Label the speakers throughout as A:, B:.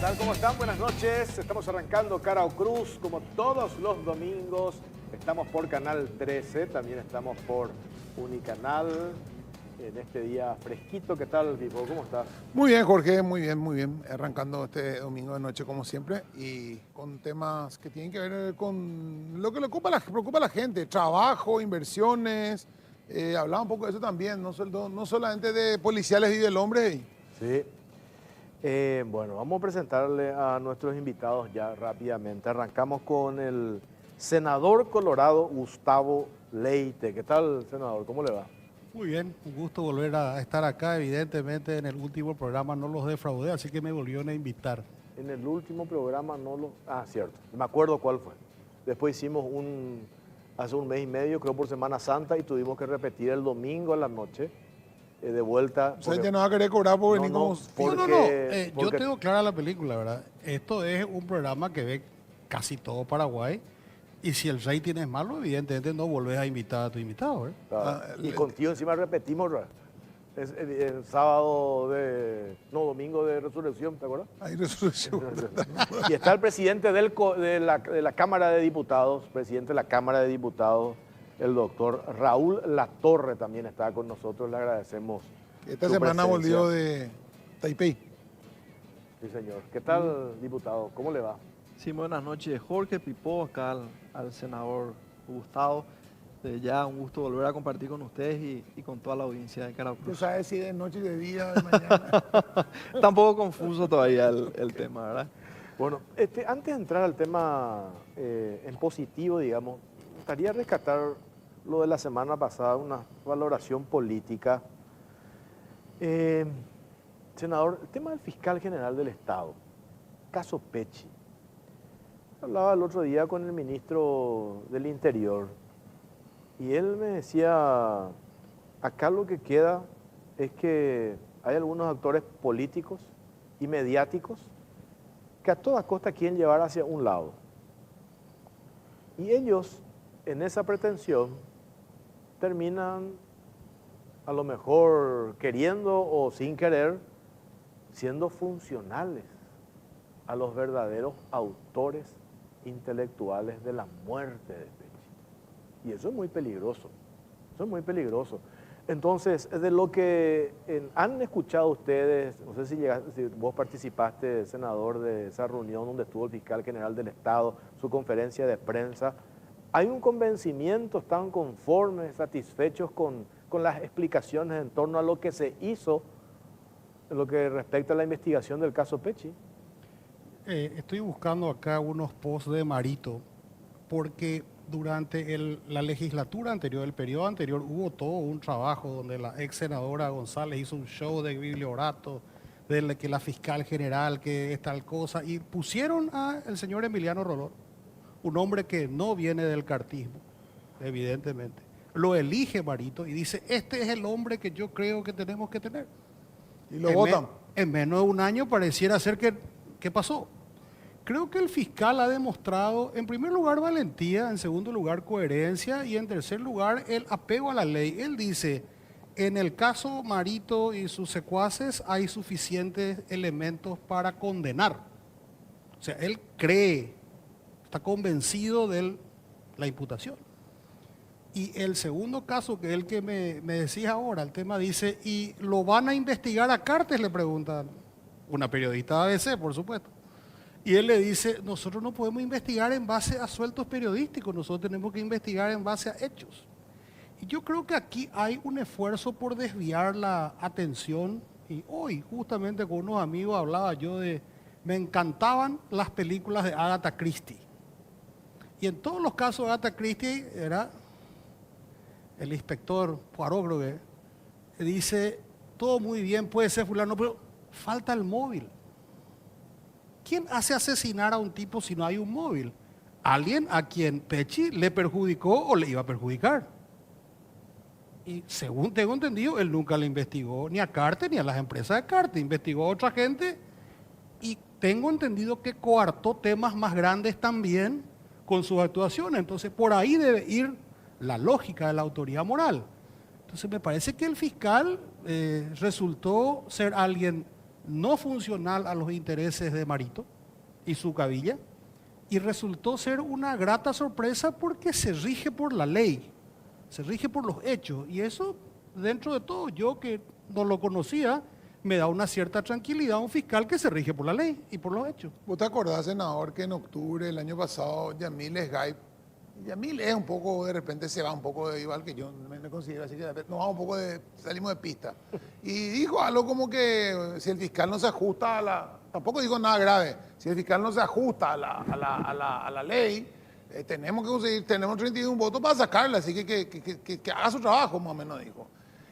A: tal? ¿Cómo están? Buenas noches. Estamos arrancando Cara o Cruz como todos los domingos. Estamos por Canal 13, también estamos por Unicanal. En este día fresquito, ¿qué tal, Pipo? ¿Cómo estás?
B: Muy bien, Jorge, muy bien, muy bien. Arrancando este domingo de noche como siempre y con temas que tienen que ver con lo que le preocupa a la gente, trabajo, inversiones. Hablaba un poco de eso también, no solamente de policiales vive el hombre.
A: Sí. Bueno, vamos a presentarle a nuestros invitados ya rápidamente. Arrancamos con el senador colorado Gustavo Leite. ¿Qué tal, senador? ¿Cómo le va?
C: Muy bien, un gusto volver a estar acá. Evidentemente en el último programa no los defraudé, así que me volvieron a invitar.
A: En el último programa no lo... Ah, cierto. Me acuerdo cuál fue. Después hicimos hace un mes y medio, creo por Semana Santa, y tuvimos que repetir el domingo a la noche, de vuelta.
B: O sea, ya no va a querer cobrar por venir como...
C: Yo tengo clara la película, ¿verdad? Esto es un programa que ve casi todo Paraguay. Y si el rating es malo, evidentemente no volvés a invitar a tu invitado, ¿verdad?
A: Y contigo encima repetimos, ¿verdad? Es el sábado domingo de resurrección, ¿te acuerdas?
B: Hay resolución.
A: Y está el presidente de la Cámara de Diputados, el doctor Raúl Latorre también está con nosotros, le agradecemos.
B: Esta
A: su
B: semana
A: presencia.
B: volvió de Taipei.
A: Sí, señor. ¿Qué tal, diputado? ¿Cómo le va?
D: Sí, buenas noches, Jorge Pipó, acá al senador Gustavo. Ya un gusto volver a compartir con ustedes y con toda la audiencia de Cara o
B: Tú
D: Cruz.
B: sabes si de noche, de día, de mañana.
D: Está un poco confuso todavía el tema, ¿verdad?
A: Bueno, antes de entrar al tema en positivo, digamos, me gustaría rescatar lo de la semana pasada, una valoración política. Senador, el tema del fiscal general del Estado, caso Pecci. Hablaba el otro día con el ministro del Interior y él me decía, acá lo que queda es que hay algunos actores políticos y mediáticos que a toda costa quieren llevar hacia un lado. Y ellos, en esa pretensión, terminan a lo mejor queriendo o sin querer, siendo funcionales a los verdaderos autores intelectuales de la muerte de Pecci. Y eso es muy peligroso, eso es muy peligroso. Entonces, de lo que han escuchado ustedes, no sé si vos participaste, senador, de esa reunión donde estuvo el fiscal general del Estado, su conferencia de prensa, ¿hay un convencimiento, están conformes, satisfechos con las explicaciones en torno a lo que se hizo en lo que respecta a la investigación del caso Pecci?
C: Estoy buscando acá unos posts de Marito, porque durante la legislatura anterior, el periodo anterior, hubo todo un trabajo donde la ex senadora González hizo un show de bibliorato, de que la fiscal general, que es tal cosa, y pusieron al señor Emiliano Rolón, un hombre que no viene del cartismo, evidentemente. Lo elige Marito y dice, este es el hombre que yo creo que tenemos que tener.
B: Y lo votan.
C: En menos de un año pareciera ser que pasó. Creo que el fiscal ha demostrado, en primer lugar, valentía, en segundo lugar, coherencia y en tercer lugar, el apego a la ley. Él dice, en el caso Marito y sus secuaces hay suficientes elementos para condenar. O sea, él cree, está convencido de la imputación. Y el segundo caso, que es el que me decís ahora, el tema dice, ¿y lo van a investigar a Cartes? Le preguntan, una periodista de ABC, por supuesto. Y él le dice, nosotros no podemos investigar en base a sueltos periodísticos, nosotros tenemos que investigar en base a hechos. Y yo creo que aquí hay un esfuerzo por desviar la atención. Y hoy, justamente con unos amigos, hablaba yo me encantaban las películas de Agatha Christie. Y en todos los casos de Agatha Christie era el inspector Poirot, creo que dice, todo muy bien, puede ser fulano, pero falta el móvil. ¿Quién hace asesinar a un tipo si no hay un móvil? Alguien a quien Pecci le perjudicó o le iba a perjudicar. Y según tengo entendido, él nunca le investigó ni a Cartes ni a las empresas de Cartes, investigó a otra gente y tengo entendido que coartó temas más grandes también con sus actuaciones. Entonces, por ahí debe ir la lógica de la autoridad moral. Entonces, me parece que el fiscal resultó ser alguien no funcional a los intereses de Marito y su cabilla, y resultó ser una grata sorpresa porque se rige por la ley, se rige por los hechos, y eso, dentro de todo, yo que no lo conocía, me da una cierta tranquilidad a un fiscal que se rige por la ley y por los hechos.
B: ¿Vos te acordás, senador, que en octubre del año pasado Yamil Esgaib, Yamil es un poco, de repente se va un poco, igual que yo, me considero así, que de repente nos va un poco salimos de pista. Y dijo algo como que si el fiscal no se ajusta a la, tampoco dijo nada grave, si el fiscal no se ajusta a la ley, tenemos que conseguir, tenemos 31 votos para sacarla, así que haga su trabajo, más o menos dijo.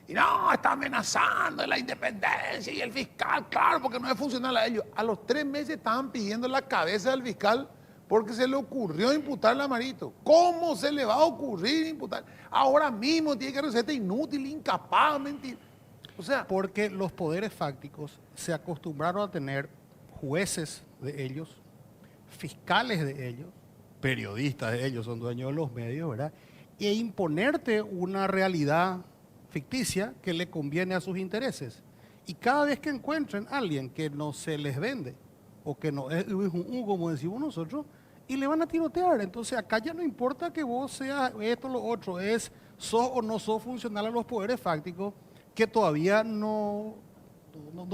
B: Y no, está amenazando la independencia y el fiscal, claro, porque no es funcional a ellos. A los 3 meses estaban pidiendo la cabeza del fiscal porque se le ocurrió imputarle a Marito. ¿Cómo se le va a ocurrir imputar? Ahora mismo tiene que receta inútil, incapaz, mentir. O sea,
C: porque los poderes fácticos se acostumbraron a tener jueces de ellos, fiscales de ellos, periodistas de ellos, son dueños de los medios, ¿verdad? E imponerte una realidad ficticia que le conviene a sus intereses. Y cada vez que encuentren a alguien que no se les vende, o que no es un como decimos nosotros, y le van a tirotear. Entonces acá ya no importa que vos seas esto o lo otro, es sos o no sos funcional a los poderes fácticos que todavía no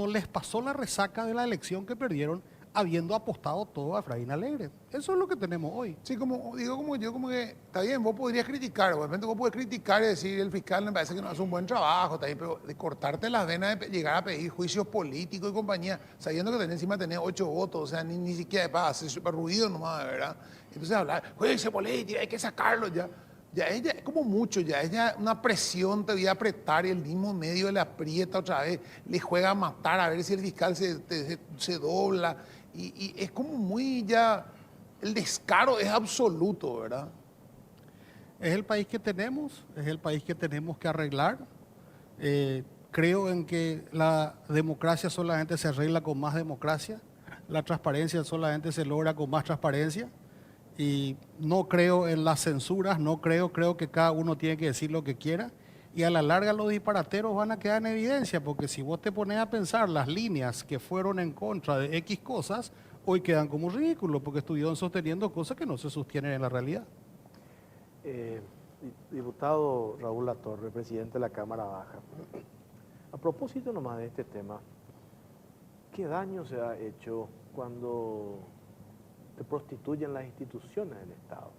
C: les pasó la resaca de la elección que perdieron habiendo apostado todo a Efraín Alegre. Eso es lo que tenemos hoy.
B: sí, como digo, como yo, como que está bien, vos podrías criticar, de repente vos podés criticar y decir el fiscal me parece que no hace un buen trabajo, está bien, pero de cortarte las venas de llegar a pedir juicios políticos y compañía, sabiendo que encima tenés 8 votos, o sea, ni siquiera hacer súper ruido nomás, ¿verdad? Entonces hablar, juicio político, hay que sacarlo ya. Ya ella es como mucho, ya es ya una presión, te voy a apretar y el mismo medio le aprieta otra vez, le juega a matar a ver si el fiscal se dobla y es como muy ya, el descaro es absoluto, ¿verdad?
C: Es el país que tenemos, es el país que tenemos que arreglar. Creo en que la democracia solamente se arregla con más democracia, la transparencia solamente se logra con más transparencia. Y no creo en las censuras, creo que cada uno tiene que decir lo que quiera y a la larga los disparateros van a quedar en evidencia porque si vos te pones a pensar las líneas que fueron en contra de X cosas, hoy quedan como ridículos porque estuvieron sosteniendo cosas que no se sostienen en la realidad.
A: Diputado Raúl Latorre, presidente de la Cámara Baja, a propósito nomás de este tema, ¿qué daño se ha hecho cuando se prostituyen las instituciones del Estado?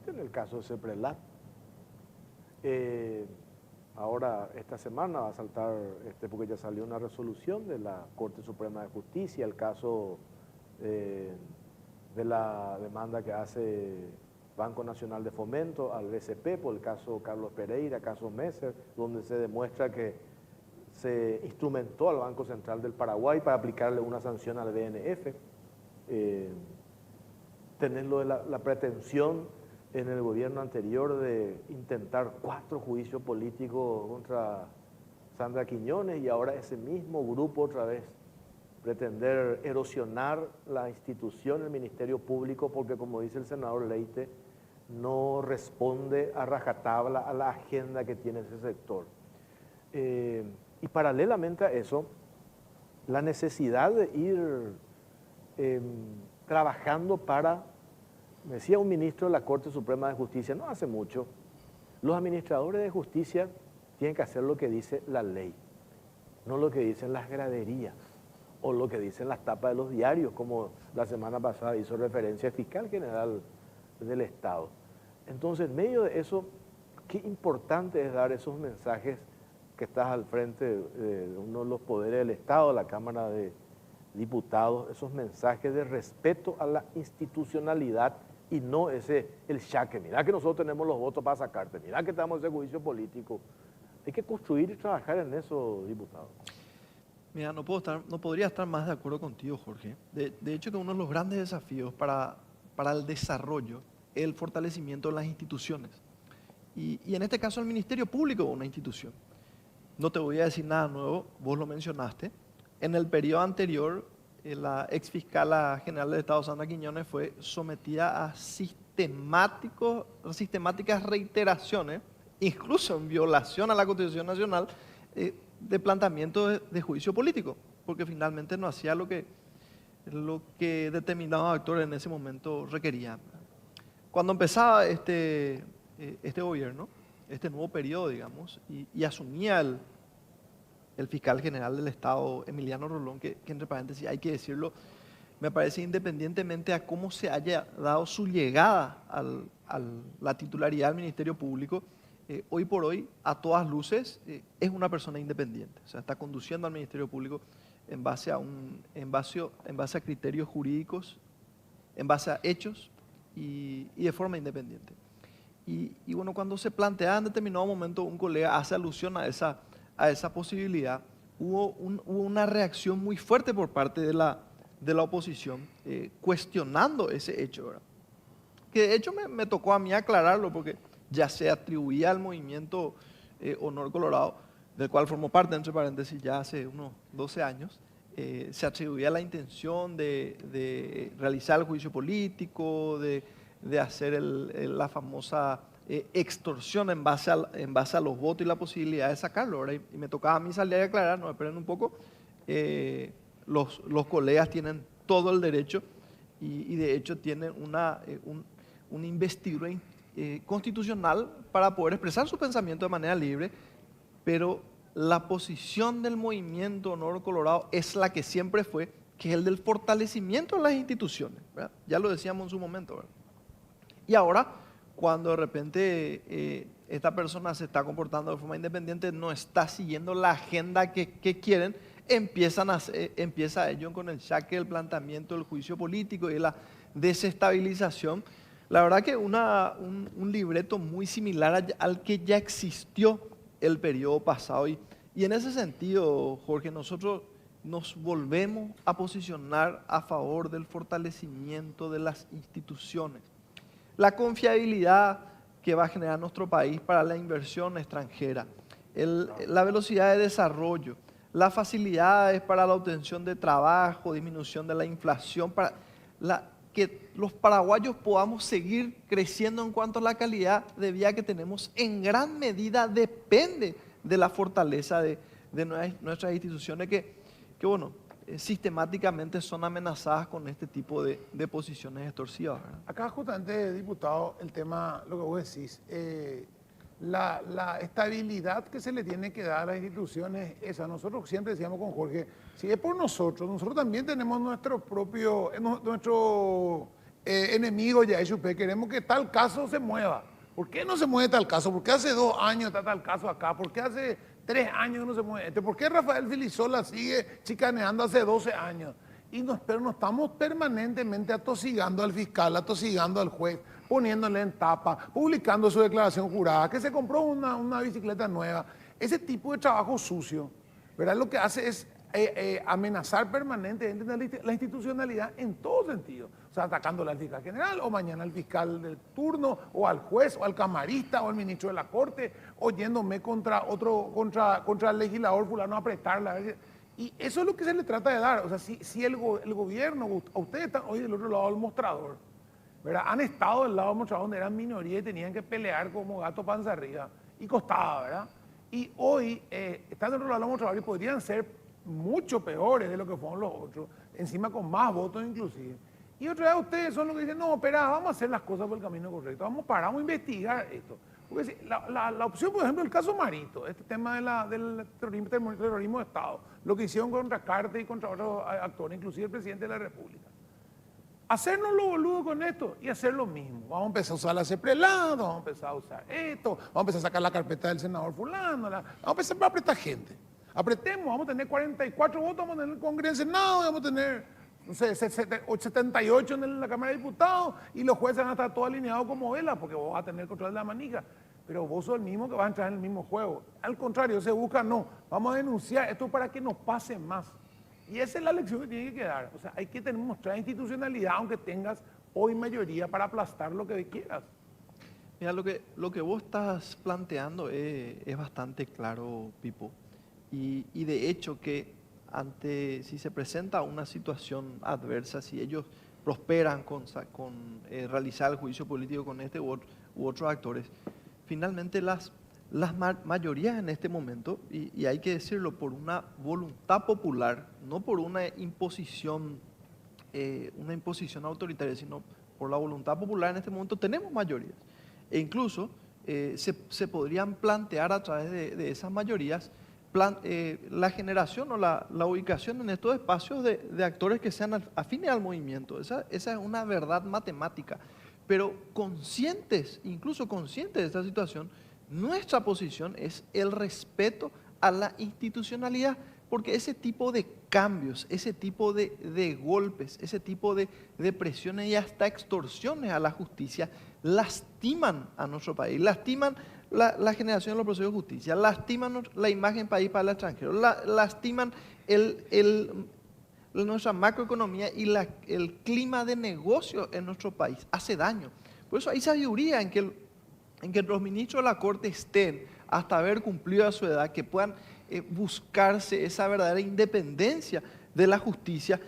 A: En el caso de CEPRELAT, ahora esta semana va a saltar, porque ya salió una resolución de la Corte Suprema de Justicia, el caso de la demanda que hace Banco Nacional de Fomento al BCP por el caso Carlos Pereira, caso Messer, donde se demuestra que se instrumentó al Banco Central del Paraguay para aplicarle una sanción al BNF. Tener lo de la pretensión en el gobierno anterior de intentar 4 juicios políticos contra Sandra Quiñones y ahora ese mismo grupo otra vez pretender erosionar la institución, el Ministerio Público, porque como dice el senador Leite, no responde a rajatabla a la agenda que tiene ese sector. Y paralelamente a eso, la necesidad de ir trabajando para, me decía un ministro de la Corte Suprema de Justicia, no hace mucho, los administradores de justicia tienen que hacer lo que dice la ley, no lo que dicen las graderías o lo que dicen las tapas de los diarios, como la semana pasada hizo referencia el fiscal general del Estado. Entonces, en medio de eso, qué importante es dar esos mensajes que estás al frente de uno de los poderes del Estado, la Cámara de Diputados, esos mensajes de respeto a la institucionalidad y no el chaque. Mirá que nosotros tenemos los votos para sacarte, mirá que estamos en ese juicio político. Hay que construir y trabajar en eso, diputado.
D: Mira, no podría estar más de acuerdo contigo, Jorge. De hecho, que uno de los grandes desafíos para el desarrollo es el fortalecimiento de las instituciones. Y en este caso el Ministerio Público es una institución. No te voy a decir nada nuevo, vos lo mencionaste. En el periodo anterior, la ex fiscal general del Estado, Sandra Quiñones, fue sometida a sistemáticas reiteraciones, incluso en violación a la Constitución Nacional, de planteamiento de juicio político. porque finalmente no hacía lo que determinados actores en ese momento requerían. Cuando empezaba este gobierno, este nuevo periodo, digamos, y asumía el fiscal general del Estado, Emiliano Rolón, que entre paréntesis hay que decirlo, me parece, independientemente a cómo se haya dado su llegada a la titularidad del Ministerio Público, hoy por hoy, a todas luces, es una persona independiente. O sea, está conduciendo al Ministerio Público en base a criterios jurídicos, en base a hechos y de forma independiente. Y bueno, cuando se plantea en determinado momento, un colega hace alusión a esa posibilidad, hubo una reacción muy fuerte por parte de la oposición, cuestionando ese hecho, ¿verdad? Que de hecho me tocó a mí aclararlo, porque ya se atribuía al movimiento Honor Colorado, del cual formó parte, entre paréntesis, ya hace unos 12 años, se atribuía la intención de realizar el juicio político, de hacer la famosa extorsión en base a los votos y la posibilidad de sacarlo, ¿verdad? Y me tocaba a mí salir a aclarar, no, esperen un poco, los colegas tienen todo el derecho y de hecho tienen una investidura constitucional para poder expresar su pensamiento de manera libre, pero la posición del movimiento Honor Colorado es la que siempre fue, que es el del fortalecimiento de las instituciones, ¿verdad? Ya lo decíamos en su momento, ¿verdad? Y ahora, cuando de repente esta persona se está comportando de forma independiente, no está siguiendo la agenda que quieren, empieza ello con el saque del planteamiento del juicio político y de la desestabilización. La verdad que un libreto muy similar al que ya existió el periodo pasado. Y en ese sentido, Jorge, nosotros nos volvemos a posicionar a favor del fortalecimiento de las instituciones. La confiabilidad que va a generar nuestro país para la inversión extranjera, la velocidad de desarrollo, las facilidades para la obtención de trabajo, disminución de la inflación, para que los paraguayos podamos seguir creciendo en cuanto a la calidad de vida que tenemos, en gran medida depende de la fortaleza de nuestras instituciones que bueno, sistemáticamente son amenazadas con este tipo de posiciones extorsivas, ¿verdad?
B: Acá justamente, diputado, el tema, lo que vos decís, la estabilidad que se le tiene que dar a las instituciones, esa. Nosotros siempre decíamos con Jorge, si es por nosotros también tenemos nuestro propio, enemigo ya hecho, queremos que tal caso se mueva. ¿Por qué no se mueve tal caso? ¿Por qué hace 2 años está tal caso acá? ¿Por qué hace 3 años no se mueve este? ¿Por qué Rafael Filisola sigue chicaneando hace 12 años? Pero no estamos permanentemente atosigando al fiscal, atosigando al juez, poniéndole en tapa, publicando su declaración jurada, que se compró una bicicleta nueva. Ese tipo de trabajo sucio, ¿verdad? Lo que hace es amenazar permanentemente la institucionalidad en todo sentido. O sea, atacándole al fiscal general, o mañana al fiscal del turno, o al juez, o al camarista, o al ministro de la Corte, o yéndome contra el legislador fulano a apretarla. Y eso es lo que se le trata de dar. O sea, si el gobierno, a ustedes están hoy del otro lado del mostrador, ¿verdad? Han estado del lado del mostrador donde eran minoría y tenían que pelear como gato panza arriba, y costaba, ¿verdad? Y hoy están del otro lado del mostrador y podrían ser mucho peores de lo que fueron los otros, encima con más votos inclusive. Y otra vez ustedes son los que dicen, no, espera, vamos a hacer las cosas por el camino correcto, vamos a investigar esto. Porque la opción, por ejemplo, el caso Marito, este tema del terrorismo de Estado, lo que hicieron contra Cártel y contra otros actores, inclusive el presidente de la República. Hacernos lo boludo con esto y hacer lo mismo. Vamos a empezar a usar la CEPRELAD, vamos a empezar a usar esto, vamos a empezar a sacar la carpeta del senador fulano, vamos a empezar a apretar gente. Apretemos, vamos a tener 44 votos, vamos a tener en el Congreso, en el Senado, vamos a tener, no sé, 78 en la Cámara de Diputados, y los jueces van a estar todos alineados como velas, porque vos vas a tener control de la manija, pero vos sos el mismo que vas a entrar en el mismo juego. Al contrario, se busca, no, vamos a denunciar esto para que nos pase más. Y esa es la lección que tiene que quedar. O sea, hay que mostrar institucionalidad, aunque tengas hoy mayoría para aplastar lo que quieras.
D: Mira, lo que vos estás planteando es bastante claro, Pipo. Y de hecho que si se presenta una situación adversa, si ellos prosperan con realizar el juicio político con este u otros actores, finalmente las las mayorías en este momento, y hay que decirlo, por una voluntad popular, no por una imposición autoritaria, sino por la voluntad popular en este momento tenemos mayorías. E incluso se podrían plantear a través de esas mayorías la generación o la ubicación en estos espacios de actores que sean afines al movimiento. Esa es una verdad matemática. Pero incluso conscientes de esta situación, nuestra posición es el respeto a la institucionalidad, porque ese tipo de cambios, ese tipo de golpes, ese tipo de presiones y hasta extorsiones a la justicia lastiman a nuestro país, lastiman la generación de los procesos de justicia, lastiman la imagen país para el extranjero, lastiman nuestra macroeconomía y el clima de negocio en nuestro país, hace daño. Por eso hay sabiduría en que los ministros de la Corte estén hasta haber cumplido a su edad, que puedan buscarse esa verdadera independencia de la justicia.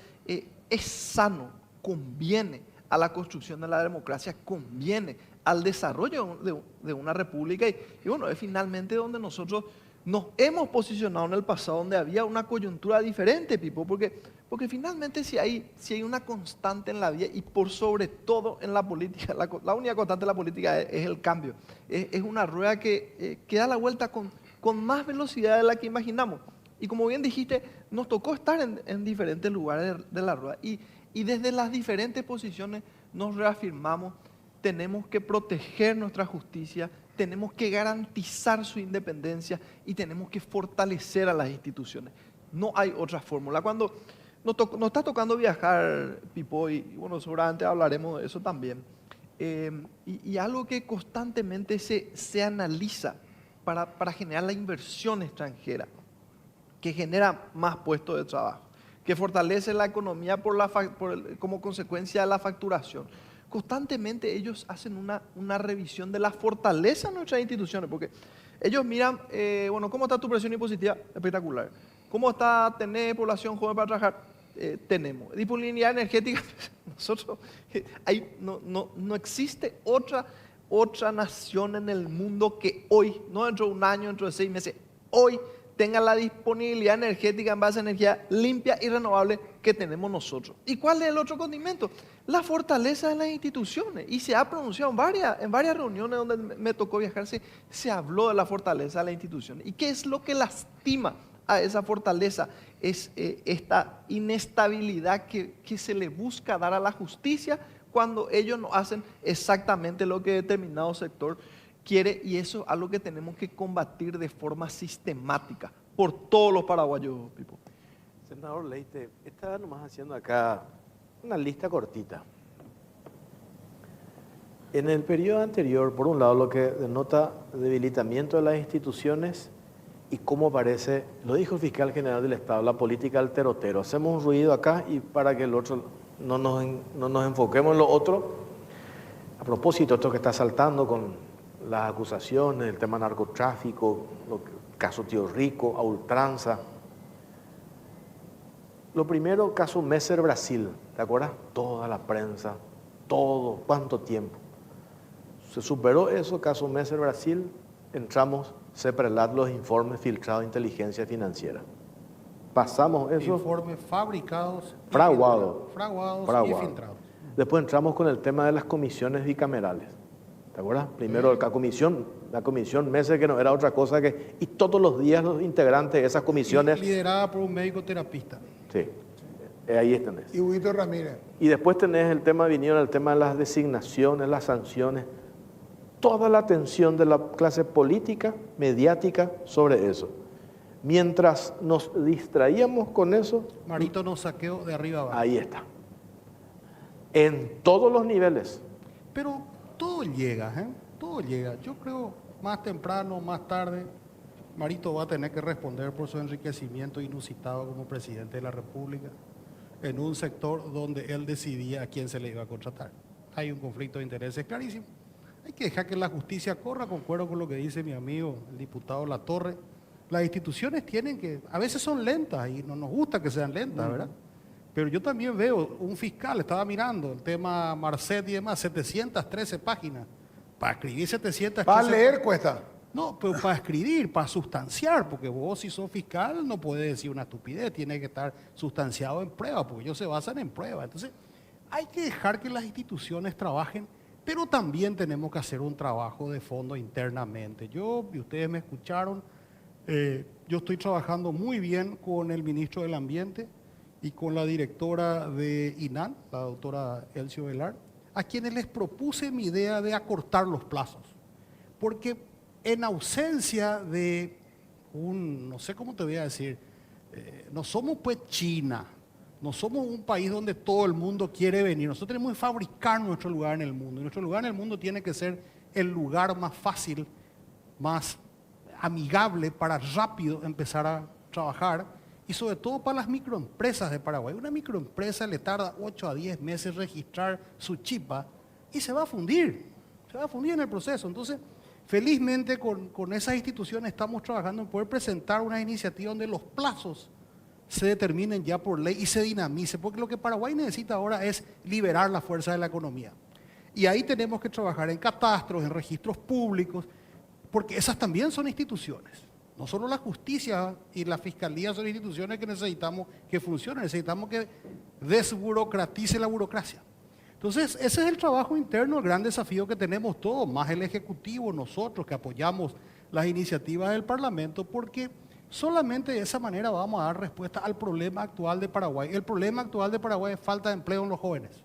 D: Es sano, conviene a la construcción de la democracia, conviene al desarrollo de una república y bueno, es finalmente donde nosotros nos hemos posicionado en el pasado, donde había una coyuntura diferente, Pipo, porque finalmente si hay una constante en la vida y por sobre todo en la política, la única constante en la política es el cambio. Es una rueda que da la vuelta con más velocidad de la que imaginamos. Y como bien dijiste, nos tocó estar en diferentes lugares de la rueda y desde las diferentes posiciones nos reafirmamos, tenemos que proteger nuestra justicia, tenemos que garantizar su independencia y tenemos que fortalecer a las instituciones. No hay otra fórmula. Cuando nos está tocando viajar, Pipo, y bueno, seguramente hablaremos de eso también, y algo que constantemente se analiza para generar la inversión extranjera, que genera más puestos de trabajo, que fortalece la economía como consecuencia de la facturación. Constantemente ellos hacen una revisión de la fortaleza de nuestras instituciones, porque ellos miran, bueno, ¿cómo está tu presión impositiva? Espectacular. ¿Cómo está tener población joven para trabajar? Tenemos. Disponibilidad energética, nosotros, no existe otra nación en el mundo que hoy, no dentro de un año, dentro de 6 meses, hoy tenga la disponibilidad energética en base a energía limpia y renovable que tenemos nosotros. ¿Y cuál es el otro condimento? La fortaleza de las instituciones. Y se ha pronunciado en varias reuniones donde me tocó viajar, se habló de la fortaleza de las instituciones. ¿Y qué es lo que lastima a esa fortaleza? Es esta inestabilidad que se le busca dar a la justicia cuando ellos no hacen exactamente lo que determinado sector quiere, y eso es algo que tenemos que combatir de forma sistemática por todos los paraguayos, Pipo.
A: Senador Leite, estaba nomás haciendo acá una lista cortita. En el periodo anterior, por un lado, lo que denota debilitamiento de las instituciones y cómo parece, lo dijo el fiscal general del Estado, la política del terotero. Hacemos un ruido acá y para que el otro no nos enfoquemos en lo otro. A propósito, esto que está saltando con las acusaciones, el tema narcotráfico, caso Tío Rico, a ultranza. Lo primero, caso Messer Brasil, ¿te acuerdas? Toda la prensa, todo, ¿cuánto tiempo? Se superó eso, caso Messer Brasil, entramos, CEPRELAT, los informes filtrados de inteligencia financiera. Pasamos eso.
C: Informes fabricados,
A: fraguados
C: y filtrados.
A: Después entramos con el tema de las comisiones bicamerales. ¿Te acuerdas? Primero la comisión Messer, que no era otra cosa que... Y todos los días los integrantes de esas comisiones...
C: Liderada por un médico terapista.
A: Sí, ahí tenés.
B: Y Huguito Ramírez.
A: Y después tenés el tema, vinieron el tema de las designaciones, las sanciones. Toda la atención de la clase política, mediática, sobre eso. Mientras nos distraíamos con eso...
C: Marito nos saqueó de arriba abajo.
A: Ahí está. En todos los niveles.
C: Pero... todo llega, todo llega. Yo creo más temprano, más tarde, Marito va a tener que responder por su enriquecimiento inusitado como presidente de la República en un sector donde él decidía a quién se le iba a contratar. Hay un conflicto de intereses clarísimo. Hay que dejar que la justicia corra, concuerdo con lo que dice mi amigo, el diputado Latorre. Las instituciones tienen que, a veces son lentas y no nos gusta que sean lentas, ¿verdad? Pero yo también veo un fiscal, estaba mirando el tema Marcet y demás, 713 páginas. Para escribir 713...
B: Para leer cuesta.
C: No, pero para escribir, para sustanciar, porque vos si sos fiscal no podés decir una estupidez, tiene que estar sustanciado en prueba, porque ellos se basan en prueba. Entonces, hay que dejar que las instituciones trabajen, pero también tenemos que hacer un trabajo de fondo internamente. Yo, y ustedes me escucharon, yo estoy trabajando muy bien con el ministro del Ambiente y con la directora de INAN, la doctora Elcio Velar, a quienes les propuse mi idea de acortar los plazos. Porque en ausencia de no sé cómo te voy a decir, no somos pues China, no somos un país donde todo el mundo quiere venir, nosotros tenemos que fabricar nuestro lugar en el mundo, y nuestro lugar en el mundo tiene que ser el lugar más fácil, más amigable para rápido empezar a trabajar, y sobre todo para las microempresas de Paraguay. Una microempresa le tarda 8 a 10 meses registrar su chipa y se va a fundir en el proceso. Entonces, felizmente con esas instituciones estamos trabajando en poder presentar una iniciativa donde los plazos se determinen ya por ley y se dinamice, porque lo que Paraguay necesita ahora es liberar la fuerza de la economía. Y ahí tenemos que trabajar en catastros, en registros públicos, porque esas también son instituciones. No solo la justicia y la fiscalía son instituciones que necesitamos que funcionen, necesitamos que desburocratice la burocracia. Entonces, ese es el trabajo interno, el gran desafío que tenemos todos, más el Ejecutivo, nosotros que apoyamos las iniciativas del Parlamento, porque solamente de esa manera vamos a dar respuesta al problema actual de Paraguay. El problema actual de Paraguay es falta de empleo en los jóvenes.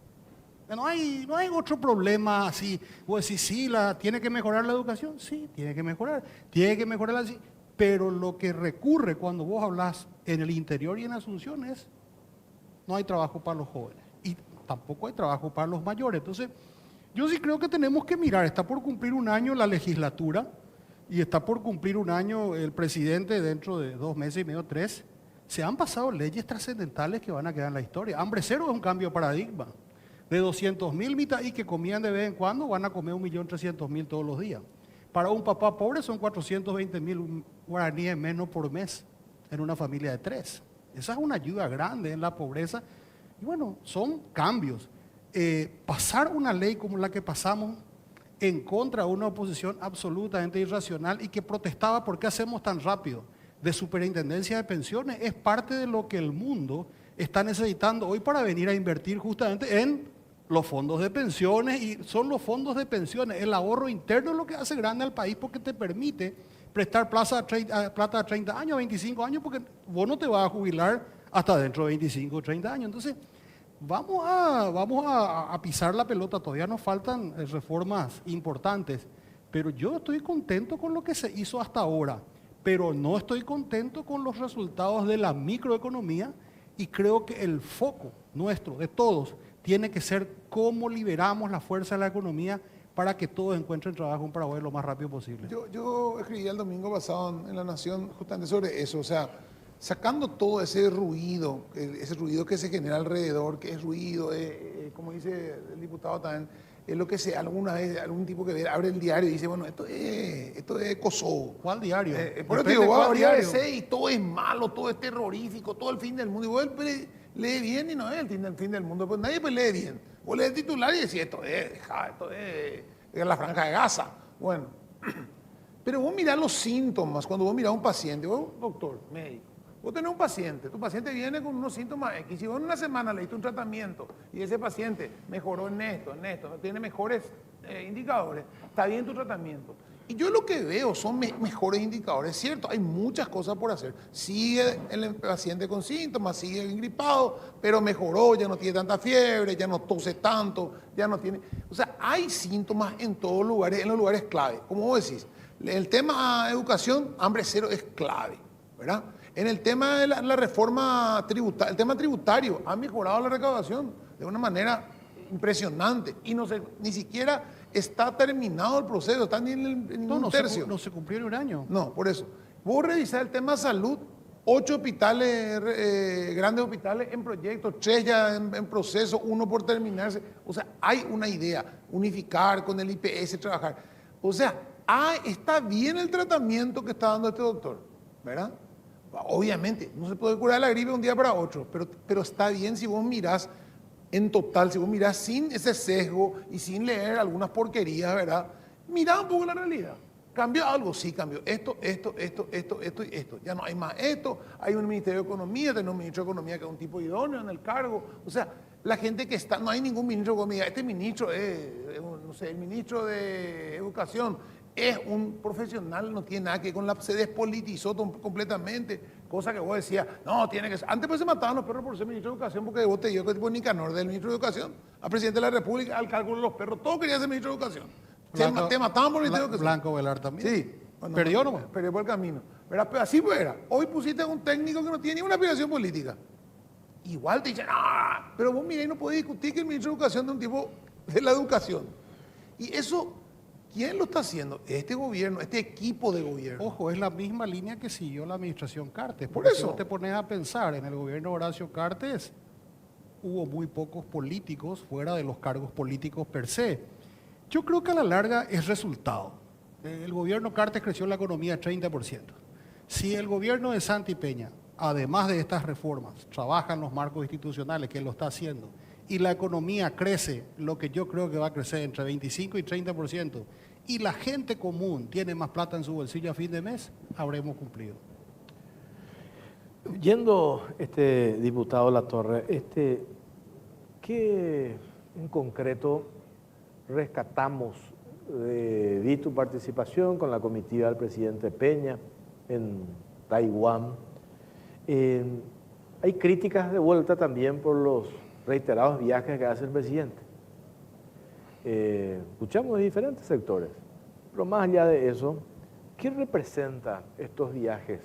C: No hay otro problema así. Vos decís, sí, ¿tiene que mejorar la educación? Sí, tiene que mejorar la... Pero lo que recurre cuando vos hablas en el interior y en Asunción es, no hay trabajo para los jóvenes. Y tampoco hay trabajo para los mayores. Entonces, yo sí creo que tenemos que mirar, está por cumplir un año la legislatura y está por cumplir un año el presidente dentro de 2 meses y medio, 3. Se han pasado leyes trascendentales que van a quedar en la historia. Hambre cero es un cambio de paradigma. De 200.000 mitad y que comían de vez en cuando van a comer 1.300.000 todos los días. Para un papá pobre son 420.000 guaraníes menos por mes en una familia de 3. Esa es una ayuda grande en la pobreza. Y bueno, son cambios. Pasar una ley como la que pasamos en contra de una oposición absolutamente irracional y que protestaba por qué hacemos tan rápido de superintendencia de pensiones es parte de lo que el mundo está necesitando hoy para venir a invertir justamente en los fondos de pensiones, y son los fondos de pensiones, el ahorro interno es lo que hace grande al país porque te permite prestar plata a 30 años, a 25 años, porque vos no te vas a jubilar hasta dentro de 25 o 30 años. Entonces, vamos a pisar la pelota, todavía nos faltan reformas importantes, pero yo estoy contento con lo que se hizo hasta ahora, pero no estoy contento con los resultados de la microeconomía, y creo que el foco nuestro, de todos, tiene que ser cómo liberamos la fuerza de la economía para que todos encuentren trabajo en Paraguay lo más rápido posible.
B: Yo escribí el domingo pasado en La Nación justamente sobre eso, o sea, sacando todo ese ruido que se genera alrededor, que es ruido, como dice el diputado también, es lo que alguna vez algún tipo que abre el diario y dice, bueno, esto es Kosovo.
C: ¿Cuál diario?
B: Por eso digo, voy a abrir ese y todo es malo, todo es terrorífico, todo el fin del mundo. Y vos lee bien y no es el fin del mundo, pues nadie pues lee bien. Vos lees el titular y decís, esto es la Franja de Gaza. Bueno, pero vos mirás los síntomas, cuando vos mirás a un paciente, vos, doctor, médico, vos tenés un paciente, tu paciente viene con unos síntomas X, y vos en una semana le diste un tratamiento y ese paciente mejoró en esto, tiene mejores indicadores, está bien tu tratamiento. Y yo lo que veo son mejores indicadores, es cierto, hay muchas cosas por hacer. Sigue el paciente con síntomas, sigue engripado, pero mejoró, ya no tiene tanta fiebre, ya no tose tanto, ya no tiene... O sea, hay síntomas en todos lugares, en los lugares clave. Como vos decís, el tema educación, hambre cero es clave, ¿verdad? En el tema de la reforma tributaria, el tema tributario, ha mejorado la recaudación de una manera impresionante y ni siquiera está terminado el proceso, está ni en un tercio.
C: No se cumplió en un año.
B: No, por eso. Vos revisar el tema salud, 8 hospitales, grandes hospitales en proyecto, 3 ya en proceso, 1 por terminarse. O sea, hay una idea, unificar con el IPS, trabajar. O sea, está bien el tratamiento que está dando este doctor, ¿verdad? Obviamente, no se puede curar la gripe de un día para otro, pero está bien si vos mirás en total, si vos mirás sin ese sesgo y sin leer algunas porquerías, ¿verdad? Mirá un poco la realidad. ¿Cambió algo? Sí, cambió. Esto y esto. Ya no hay más esto. Hay un Ministerio de Economía, tenemos un Ministro de Economía que es un tipo idóneo en el cargo. O sea, la gente que está, no hay ningún ministro de Economía. Este ministro no sé, el ministro de Educación es un profesional, no tiene nada que ver con la... Se despolitizó completamente, cosa que vos decías, no, tiene que ser... Antes pues se mataban los perros por ser ministro de Educación, porque vos te dio que tipo Nicanor del ministro de Educación, al presidente de la República, al cálculo de los perros, todos querían ser ministro de Educación. Te mataban por ministro de Educación.
C: Blanco Velar también.
B: Sí.
C: Perdió nomás.
B: Perdió por el camino. ¿Verdad? Pero así pues era. Hoy pusiste a un técnico que no tiene ni una aspiración política. Igual te dicen, ah, pero vos mirá y no podés discutir que el ministro de Educación de un tipo de la educación. Y eso, ¿quién lo está haciendo? Este gobierno, este equipo de gobierno.
C: Ojo, es la misma línea que siguió la administración Cartes.
B: Por
C: Porque
B: eso.
C: si vos te pones a pensar, en el gobierno de Horacio Cartes hubo muy pocos políticos fuera de los cargos políticos per se. Yo creo que a la larga es resultado. El gobierno Cartes creció la economía 30%. Si el gobierno de Santi Peña, además de estas reformas, trabaja en los marcos institucionales, que él lo está haciendo, y la economía crece, lo que yo creo que va a crecer entre 25 y 30%, y la gente común tiene más plata en su bolsillo a fin de mes, habremos cumplido.
A: Yendo, diputado Latorre, ¿qué en concreto rescatamos de tu participación con la comitiva del presidente Peña en Taiwán? Hay críticas de vuelta también por los reiterados viajes que hace el presidente. Escuchamos de diferentes sectores, pero más allá de eso, ¿qué representan estos viajes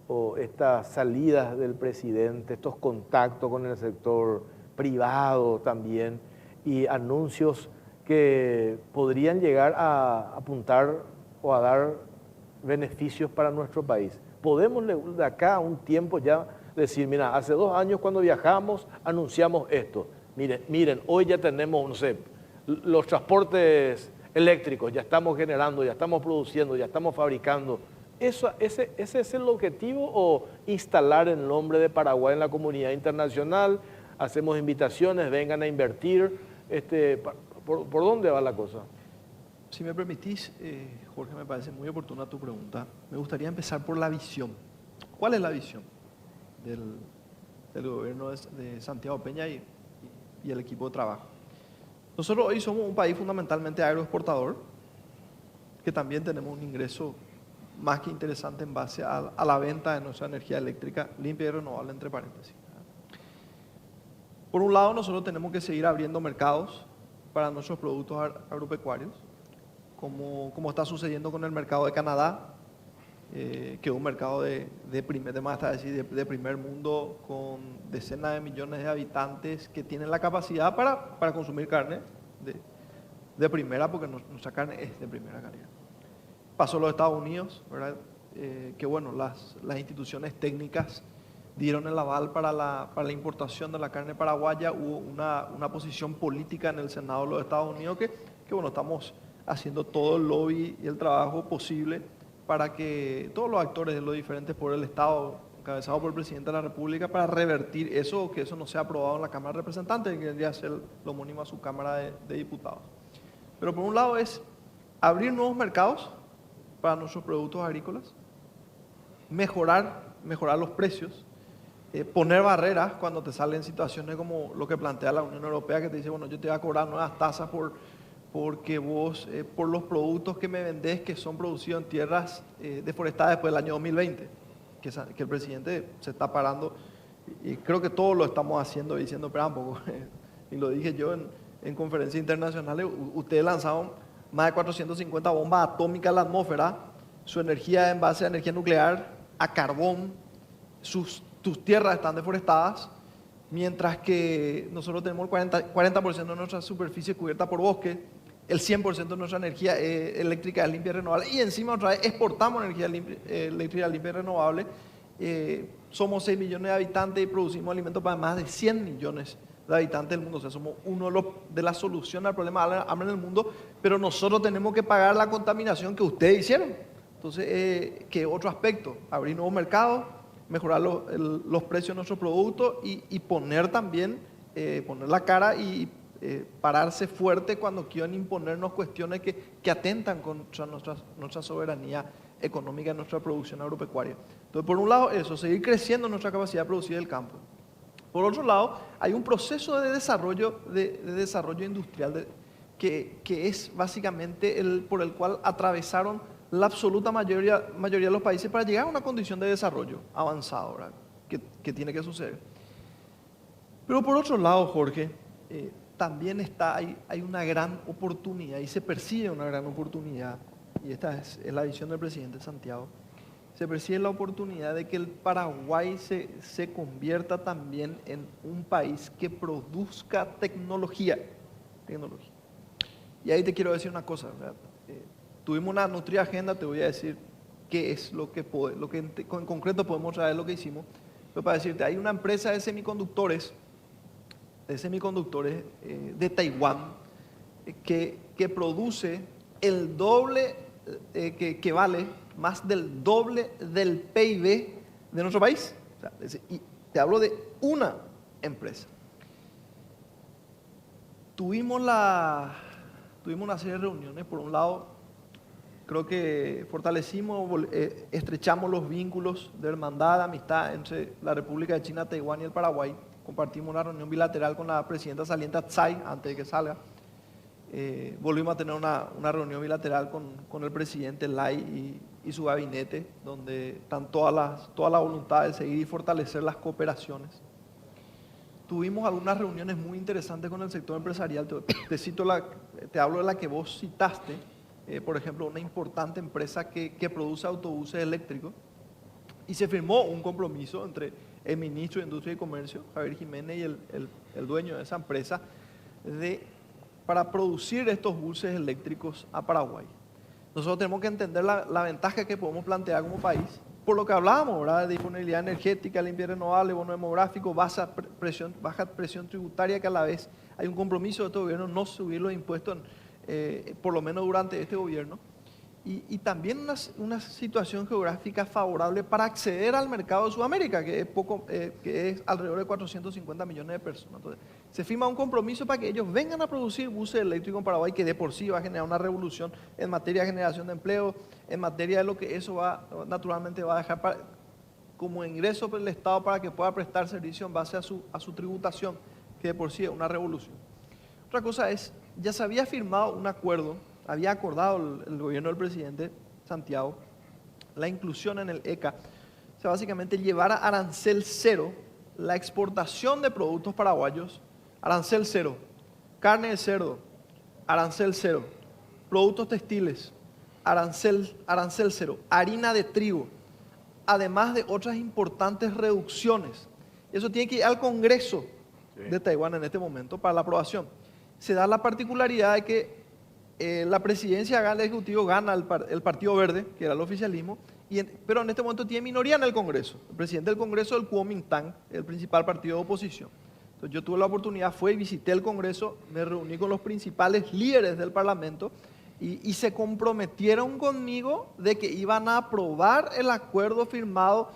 A: o estas salidas del presidente, estos contactos con el sector privado también y anuncios que podrían llegar a apuntar o a dar beneficios para nuestro país? Podemos de acá a un tiempo ya decir, mira, hace 2 años cuando viajamos anunciamos esto. Miren, hoy ya tenemos, no sé, los transportes eléctricos, ya estamos generando, ya estamos produciendo, ya estamos fabricando. ¿Ese es el objetivo o instalar el nombre de Paraguay en la comunidad internacional? Hacemos invitaciones, vengan a invertir. ¿Por dónde va la cosa?
D: Si me permitís, Jorge, me parece muy oportuna tu pregunta. Me gustaría empezar por la visión. ¿Cuál es la visión del gobierno de Santiago Peña y el equipo de trabajo? Nosotros hoy somos un país fundamentalmente agroexportador, que también tenemos un ingreso más que interesante en base a la venta de nuestra energía eléctrica limpia y renovable, entre paréntesis. Por un lado, nosotros tenemos que seguir abriendo mercados para nuestros productos agropecuarios, como está sucediendo con el mercado de Canadá, que es un mercado de primer mundo, con decenas de millones de habitantes que tienen la capacidad para consumir carne de primera, porque nuestra carne es de primera calidad. Pasó a los Estados Unidos, ¿verdad? Que bueno, las instituciones técnicas dieron el aval para la importación de la carne paraguaya. Hubo una posición política en el Senado de los Estados Unidos que bueno, estamos haciendo todo el lobby y el trabajo posible para que todos los actores de los diferentes poderes del Estado, encabezados por el presidente de la República, para revertir eso, que eso no sea aprobado en la Cámara de Representantes, que debería ser lo homónimo a su Cámara de Diputados. Pero por un lado es abrir nuevos mercados para nuestros productos agrícolas, mejorar los precios, poner barreras cuando te salen situaciones como lo que plantea la Unión Europea, que te dice, bueno, yo te voy a cobrar nuevas tasas porque vos, por los productos que me vendés que son producidos en tierras deforestadas después del año 2020, que el presidente se está parando, y creo que todos lo estamos haciendo y diciendo, espera un poco, y lo dije yo en conferencias internacionales, ustedes lanzaron más de 450 bombas atómicas a la atmósfera, su energía en base a energía nuclear, a carbón, tus tierras están deforestadas, mientras que nosotros tenemos el 40% de nuestra superficie cubierta por bosque, el 100% de nuestra energía eléctrica es limpia y renovable, y encima otra vez exportamos energía eléctrica limpia y renovable. Somos 6 millones de habitantes y producimos alimentos para más de 100 millones de habitantes del mundo. O sea, somos uno de las soluciones al problema del hambre en el mundo, pero nosotros tenemos que pagar la contaminación que ustedes hicieron. Entonces, ¿qué otro aspecto? Abrir nuevos mercados, mejorar los precios de nuestros productos y poner también, poner la cara y pararse fuerte cuando quieren imponernos cuestiones que atentan contra nuestra soberanía económica y nuestra producción agropecuaria. Entonces, por un lado, eso, seguir creciendo nuestra capacidad de producir el campo. Por otro lado, hay un proceso de desarrollo, de desarrollo industrial que es básicamente por el cual atravesaron la absoluta mayoría de los países para llegar a una condición de desarrollo avanzado, ¿verdad? Que tiene que suceder. Pero por otro lado, Jorge, también hay una gran oportunidad y se persigue una gran oportunidad, y esta es la visión del presidente Santiago. Se persigue la oportunidad de que el Paraguay se convierta también en un país que produzca tecnología. Y ahí te quiero decir una cosa, ¿verdad? Tuvimos una nutrida agenda, te voy a decir qué es lo que en concreto podemos traer lo que hicimos. Pero para decirte, hay una empresa de semiconductores de Taiwán que produce el doble, que vale más del doble del PIB de nuestro país. O sea, y te hablo de una empresa. Tuvimos una serie de reuniones. Por un lado, creo que fortalecimos, estrechamos los vínculos de hermandad, de amistad entre la República de China, Taiwán y el Paraguay. Compartimos una reunión bilateral con la presidenta saliente Tsai antes de que salga. Volvimos a tener una reunión bilateral con el presidente Lai y su gabinete, donde están toda la voluntad de seguir y fortalecer las cooperaciones. Tuvimos algunas reuniones muy interesantes con el sector empresarial. Te hablo de la que vos citaste, por ejemplo, una importante empresa que produce autobuses eléctricos, y se firmó un compromiso entre el ministro de Industria y Comercio, Javier Jiménez, y el dueño de esa empresa, para producir estos buses eléctricos a Paraguay. Nosotros tenemos que entender la ventaja que podemos plantear como país, por lo que hablábamos, ¿verdad? De disponibilidad energética, limpia y renovable, bono demográfico, baja presión tributaria, que a la vez hay un compromiso de este gobierno no subir los impuestos, por lo menos durante este gobierno. Y también una situación geográfica favorable para acceder al mercado de Sudamérica, que es alrededor de 450 millones de personas. Entonces, se firma un compromiso para que ellos vengan a producir buses eléctricos en Paraguay, que de por sí va a generar una revolución en materia de generación de empleo, en materia de lo que eso naturalmente va a dejar como ingreso para el Estado para que pueda prestar servicio en base a su tributación, que de por sí es una revolución. Otra cosa es, ya se había firmado un acuerdo, había acordado el gobierno del presidente Santiago la inclusión en el ECA, o sea, básicamente llevar a arancel cero la exportación de productos paraguayos, arancel cero, carne de cerdo, arancel cero, productos textiles, arancel cero, harina de trigo, además de otras importantes reducciones. Eso tiene que ir al Congreso de Taiwán en este momento para la aprobación. Se da la particularidad de que la presidencia gana, el Ejecutivo gana el Partido Verde, que era el oficialismo, pero en este momento tiene minoría en el Congreso. El presidente del Congreso es el Kuomintang, el principal partido de oposición. Entonces yo tuve la oportunidad, visité el Congreso, me reuní con los principales líderes del Parlamento y se comprometieron conmigo de que iban a aprobar el acuerdo firmado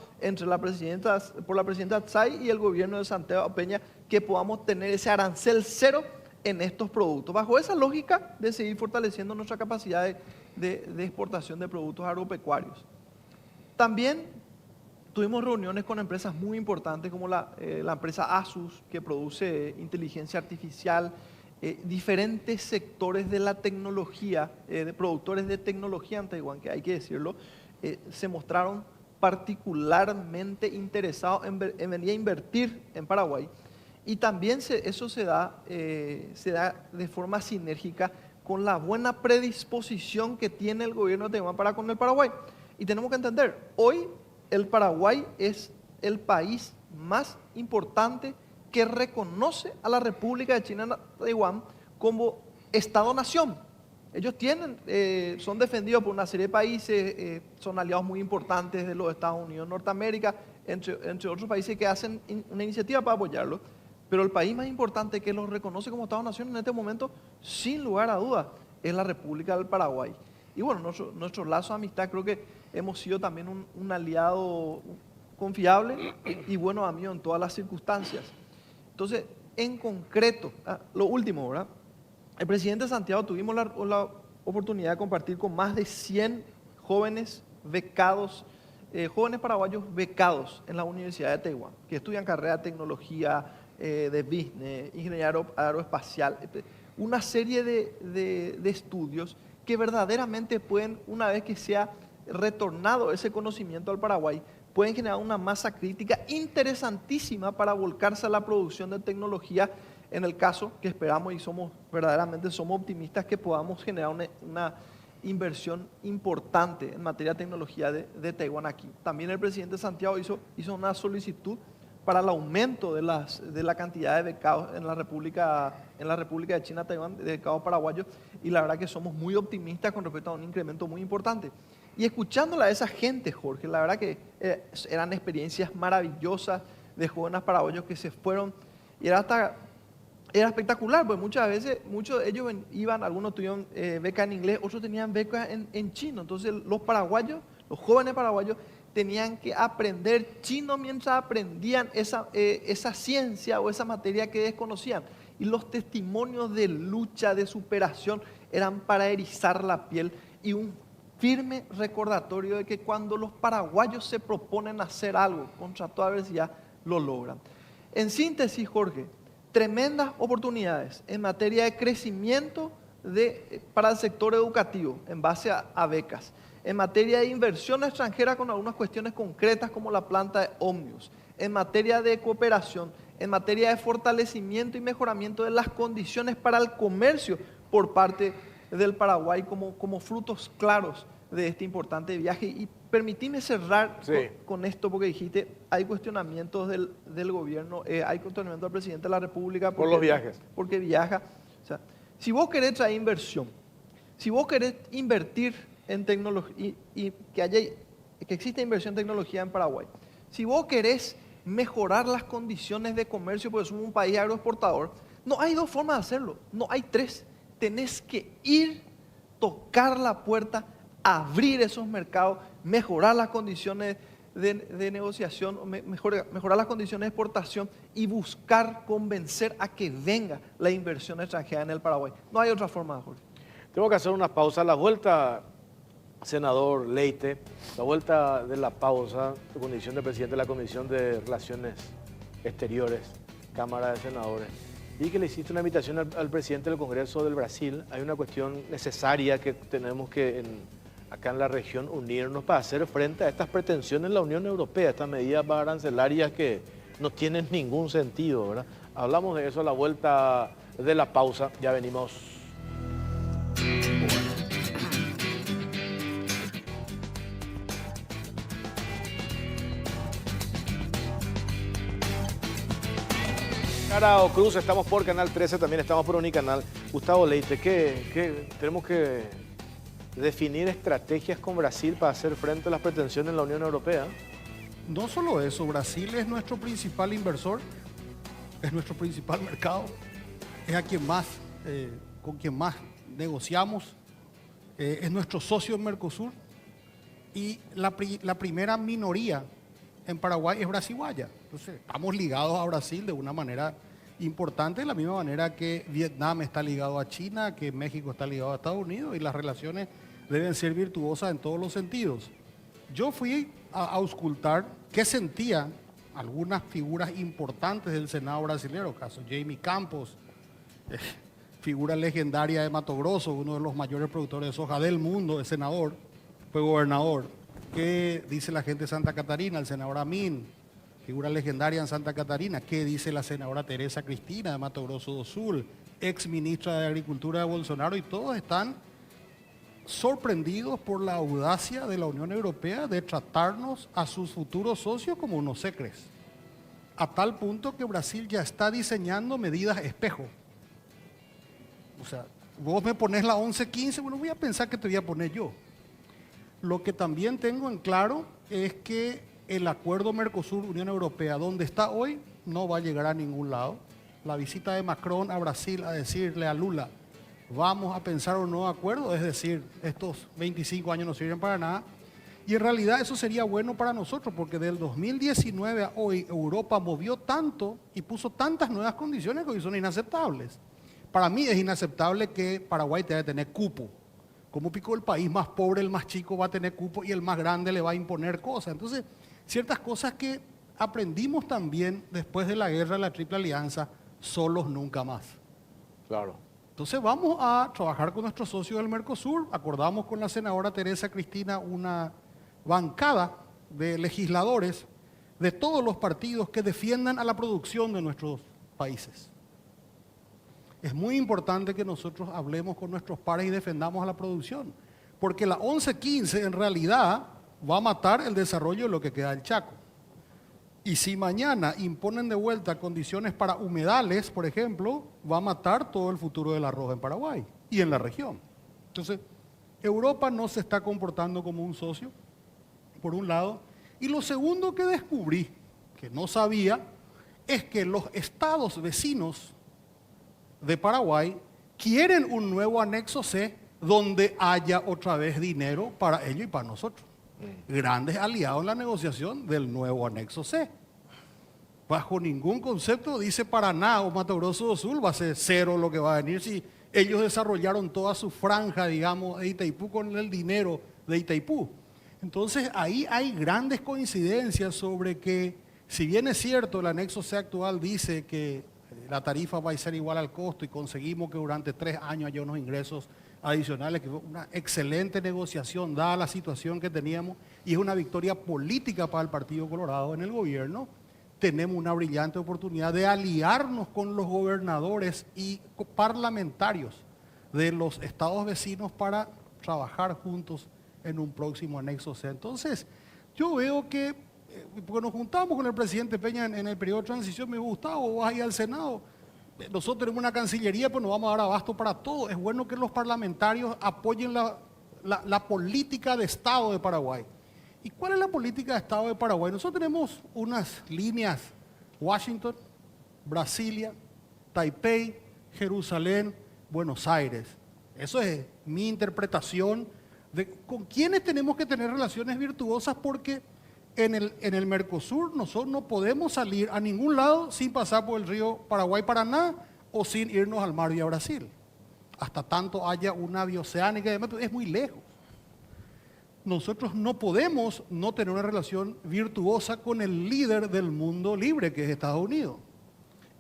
D: por la presidenta Tsai y el gobierno de Santiago Peña, que podamos tener ese arancel cero en estos productos, bajo esa lógica de seguir fortaleciendo nuestra capacidad de exportación de productos agropecuarios. También tuvimos reuniones con empresas muy importantes como la empresa Asus, que produce inteligencia artificial, diferentes sectores de la tecnología, de productores de tecnología en Taiwán, que hay que decirlo, se mostraron particularmente interesados en venir a invertir en Paraguay. Y también eso se da de forma sinérgica con la buena predisposición que tiene el gobierno de Taiwán para con el Paraguay. Y tenemos que entender, hoy el Paraguay es el país más importante que reconoce a la República de China Taiwán como Estado-nación. Ellos son defendidos por una serie de países, son aliados muy importantes de los Estados Unidos, Norteamérica, entre otros países que hacen una iniciativa para apoyarlo. Pero el país más importante que los reconoce como Estado-nación en este momento, sin lugar a dudas, es la República del Paraguay. Y bueno, nuestro lazo de amistad, creo que hemos sido también un aliado confiable y buenos amigos en todas las circunstancias. Entonces, en concreto, lo último, ¿verdad? El presidente Santiago tuvimos la oportunidad de compartir con más de 100 jóvenes becados, jóvenes paraguayos becados en la Universidad de Taiwán, que estudian carrera de tecnología, de business, ingeniería aeroespacial, una serie de estudios que verdaderamente pueden, una vez que sea retornado ese conocimiento al Paraguay, pueden generar una masa crítica interesantísima para volcarse a la producción de tecnología, en el caso que esperamos y verdaderamente somos optimistas que podamos generar una inversión importante en materia de tecnología de Taiwán aquí. También el presidente Santiago hizo una solicitud para el aumento de la cantidad de becados en la República de China, Taiwán, de becados paraguayos, y la verdad que somos muy optimistas con respecto a un incremento muy importante. Y escuchándola a esa gente, Jorge, la verdad que eran experiencias maravillosas de jóvenes paraguayos que se fueron, y era espectacular, porque muchas veces, muchos de ellos iban, algunos tuvieron beca en inglés, otros tenían beca en chino. Entonces los paraguayos, los jóvenes paraguayos, tenían que aprender chino mientras aprendían esa ciencia o esa materia que desconocían. Y los testimonios de lucha, de superación, eran para erizar la piel, y un firme recordatorio de que cuando los paraguayos se proponen hacer algo contra toda adversidad, lo logran. En síntesis, Jorge, tremendas oportunidades en materia de crecimiento para el sector educativo en base a becas, en materia de inversión extranjera con algunas cuestiones concretas como la planta de ómnibus, en materia de cooperación, en materia de fortalecimiento y mejoramiento de las condiciones para el comercio por parte del Paraguay como frutos claros de este importante viaje. Y permitime cerrar con esto, porque dijiste, hay cuestionamientos del gobierno, hay cuestionamiento del presidente de la República.
A: Por los viajes.
D: Porque viaja. O sea, si vos querés traer inversión, si vos querés invertir en tecnología y que exista inversión en tecnología en Paraguay, si vos querés mejorar las condiciones de comercio, porque somos un país agroexportador, no hay dos formas de hacerlo, no hay tres. Tenés que ir, tocar la puerta, abrir esos mercados, mejorar las condiciones de negociación, mejorar las condiciones de exportación y buscar convencer a que venga la inversión extranjera en el Paraguay. No hay otra forma, Jorge.
A: Tengo que hacer una pausa. La vuelta, senador Leite, la vuelta de la pausa, de condición de presidente de la Comisión de Relaciones Exteriores, Cámara de Senadores, y que le hiciste una invitación al presidente del Congreso del Brasil. Hay una cuestión necesaria que tenemos que acá en la región unirnos para hacer frente a estas pretensiones de la Unión Europea, estas medidas arancelarias que no tienen ningún sentido, ¿verdad? Hablamos de eso a la vuelta de la pausa, ya venimos. Cara o Cruz, estamos por Canal 13, también estamos por Unicanal. Gustavo Leite, ¿qué tenemos que definir estrategias con Brasil para hacer frente a las pretensiones de la Unión Europea?
C: No solo eso, Brasil es nuestro principal inversor, es nuestro principal mercado, es con quien más negociamos, es nuestro socio en Mercosur, y la primera minoría en Paraguay es brasiguaya. Entonces, estamos ligados a Brasil de una manera importante, de la misma manera que Vietnam está ligado a China, que México está ligado a Estados Unidos, y las relaciones deben ser virtuosas en todos los sentidos. Yo fui a auscultar qué sentían algunas figuras importantes del Senado brasileño, caso Jamie Campos, figura legendaria de Mato Grosso, uno de los mayores productores de soja del mundo, es senador, fue gobernador. ¿Qué dice la gente de Santa Catarina? El senador Amin, figura legendaria en Santa Catarina. ¿Qué dice la senadora Teresa Cristina de Mato Grosso do Sul, ex ministra de Agricultura de Bolsonaro? Y todos están sorprendidos por la audacia de la Unión Europea de tratarnos a sus futuros socios como unos secres, a tal punto que Brasil ya está diseñando medidas espejo. O sea, vos me pones la 11-15, bueno, voy a pensar que te voy a poner yo. Lo que también tengo en claro es que el acuerdo Mercosur-Unión Europea, donde está hoy, no va a llegar a ningún lado. La visita de Macron a Brasil a decirle a Lula, vamos a pensar un nuevo acuerdo, es decir, estos 25 años no sirven para nada. Y en realidad eso sería bueno para nosotros, porque del 2019 a hoy Europa movió tanto y puso tantas nuevas condiciones que hoy son inaceptables. Para mí es inaceptable que Paraguay tenga que tener cupo. Como pico el país más pobre, el más chico va a tener cupo y el más grande le va a imponer cosas. Entonces, ciertas cosas que aprendimos también después de la guerra de la Triple Alianza, solos nunca más.
A: Claro.
C: Entonces vamos a trabajar con nuestros socios del Mercosur. Acordamos con la senadora Teresa Cristina una bancada de legisladores de todos los partidos que defiendan a la producción de nuestros países. Es muy importante que nosotros hablemos con nuestros pares y defendamos a la producción, porque la 1115 en realidad va a matar el desarrollo de lo que queda del Chaco. Y si mañana imponen de vuelta condiciones para humedales, por ejemplo, va a matar todo el futuro del arroz en Paraguay y en la región. Entonces, Europa no se está comportando como un socio, por un lado. Y lo segundo que descubrí, que no sabía, es que los estados vecinos de Paraguay quieren un nuevo anexo C donde haya otra vez dinero para ellos y para nosotros. Grandes aliados en la negociación del nuevo anexo C. Bajo ningún concepto dice Paraná o Mato Grosso do Sul va a ser cero lo que va a venir si ellos desarrollaron toda su franja, digamos, de Itaipú con el dinero de Itaipú. Entonces ahí hay grandes coincidencias sobre que, si bien es cierto, el anexo C actual dice que la tarifa va a ser igual al costo y conseguimos que durante 3 años haya unos ingresos adicionales, que fue una excelente negociación dada la situación que teníamos y es una victoria política para el Partido Colorado en el gobierno. Tenemos una brillante oportunidad de aliarnos con los gobernadores y parlamentarios de los estados vecinos para trabajar juntos en un próximo anexo C. Entonces, yo veo que, porque nos juntamos con el presidente Peña en el periodo de transición, me dijo, Gustavo, vas a ir al Senado. Nosotros tenemos una cancillería, pues nos vamos a dar abasto para todo. Es bueno que los parlamentarios apoyen la política de Estado de Paraguay. ¿Y cuál es la política de Estado de Paraguay? Nosotros tenemos unas líneas: Washington, Brasilia, Taipei, Jerusalén, Buenos Aires. Eso es mi interpretación de con quiénes tenemos que tener relaciones virtuosas, porque en el Mercosur nosotros no podemos salir a ningún lado sin pasar por el río Paraguay-Paraná o sin irnos al mar y a Brasil. Hasta tanto haya una bioceánica y demás, es muy lejos. Nosotros no podemos no tener una relación virtuosa con el líder del mundo libre, que es Estados Unidos.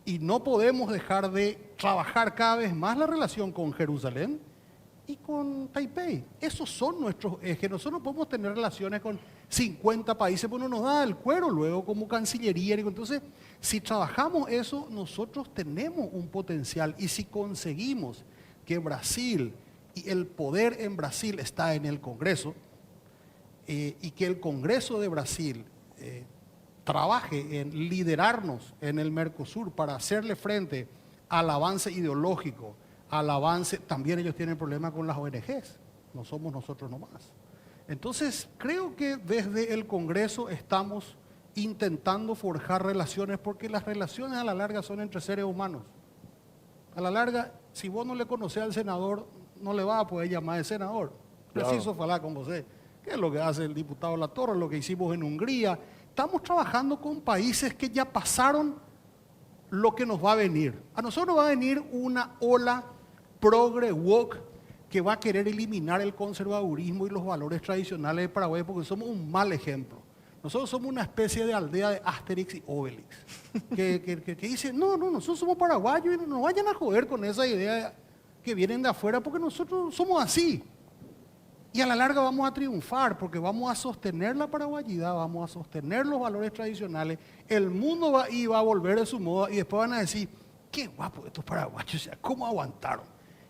C: Y no podemos dejar de trabajar cada vez más la relación con Jerusalén y con Taipei. Esos son nuestros ejes. Nosotros no podemos tener relaciones con 50 países, porque no nos da el cuero luego como Cancillería. Entonces, si trabajamos eso, nosotros tenemos un potencial. Y si conseguimos que Brasil, y el poder en Brasil está en el Congreso, y que el Congreso de Brasil trabaje en liderarnos en el Mercosur para hacerle frente al avance ideológico, al avance, también ellos tienen problemas con las ONGs, no somos nosotros nomás. Entonces, creo que desde el Congreso estamos intentando forjar relaciones, porque las relaciones a la larga son entre seres humanos. A la larga, si vos no le conocés al senador, no le vas a poder llamar de senador. Preciso hablar con vos. ¿Qué es lo que hace el diputado Latorre? Lo que hicimos en Hungría. Estamos trabajando con países que ya pasaron lo que nos va a venir. A nosotros nos va a venir una ola progre woke que va a querer eliminar el conservadurismo y los valores tradicionales de Paraguay, porque somos un mal ejemplo. Nosotros somos una especie de aldea de Asterix y Obelix, que dice, no, nosotros somos paraguayos y no nos vayan a joder con esa idea que vienen de afuera, porque nosotros somos así. Y a la larga vamos a triunfar, porque vamos a sostener la paraguayidad, vamos a sostener los valores tradicionales. El mundo va a volver de su moda y después van a decir, qué guapo estos paraguayos, o sea, ¿cómo aguantaron?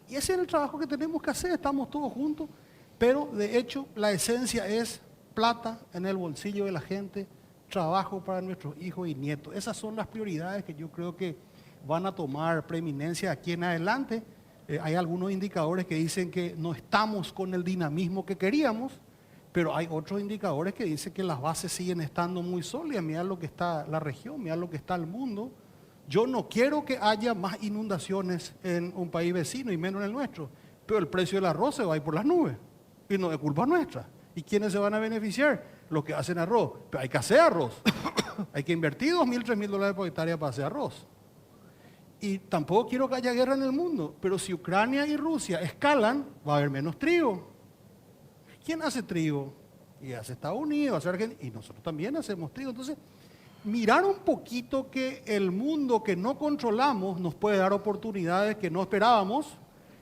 C: Y ese es el trabajo que tenemos que hacer, estamos todos juntos, pero de hecho la esencia es plata en el bolsillo de la gente, trabajo para nuestros hijos y nietos. Esas son las prioridades que yo creo que van a tomar preeminencia aquí en adelante. Hay algunos indicadores que dicen que no estamos con el dinamismo que queríamos, pero hay otros indicadores que dicen que las bases siguen estando muy sólidas. Mirá lo que está la región, mirá lo que está el mundo. Yo no quiero que haya más inundaciones en un país vecino y menos en el nuestro, pero el precio del arroz se va a ir por las nubes y no es culpa nuestra. ¿Y quiénes se van a beneficiar? Los que hacen arroz. Pero hay que hacer arroz. Hay que invertir $2.000, $3.000 por hectárea para hacer arroz. Y tampoco quiero que haya guerra en el mundo, pero si Ucrania y Rusia escalan, va a haber menos trigo. ¿Quién hace trigo? Y hace Estados Unidos, hace Argentina, y nosotros también hacemos trigo. Entonces, mirar un poquito que el mundo que no controlamos nos puede dar oportunidades que no esperábamos,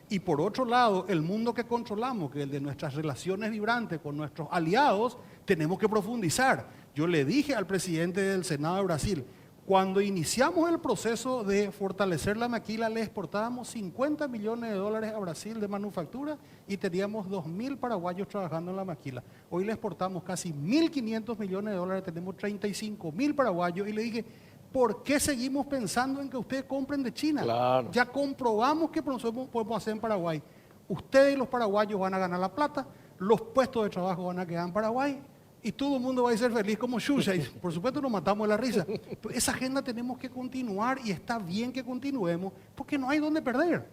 C: y por otro lado, el mundo que controlamos, que es el de nuestras relaciones vibrantes con nuestros aliados, tenemos que profundizar. Yo le dije al presidente del Senado de Brasil, cuando iniciamos el proceso de fortalecer la maquila, le exportábamos $50 millones a Brasil de manufactura y teníamos 2.000 paraguayos trabajando en la maquila. Hoy le exportamos casi $1.500 millones, tenemos 35.000 paraguayos y le dije, ¿por qué seguimos pensando en que ustedes compren de China?
A: Claro.
C: Ya comprobamos que nosotros podemos hacer en Paraguay. Ustedes y los paraguayos van a ganar la plata, los puestos de trabajo van a quedar en Paraguay, y todo el mundo va a ser feliz como Xuxa. Y por supuesto nos matamos de la risa. Pero esa agenda tenemos que continuar y está bien que continuemos porque no hay donde perder.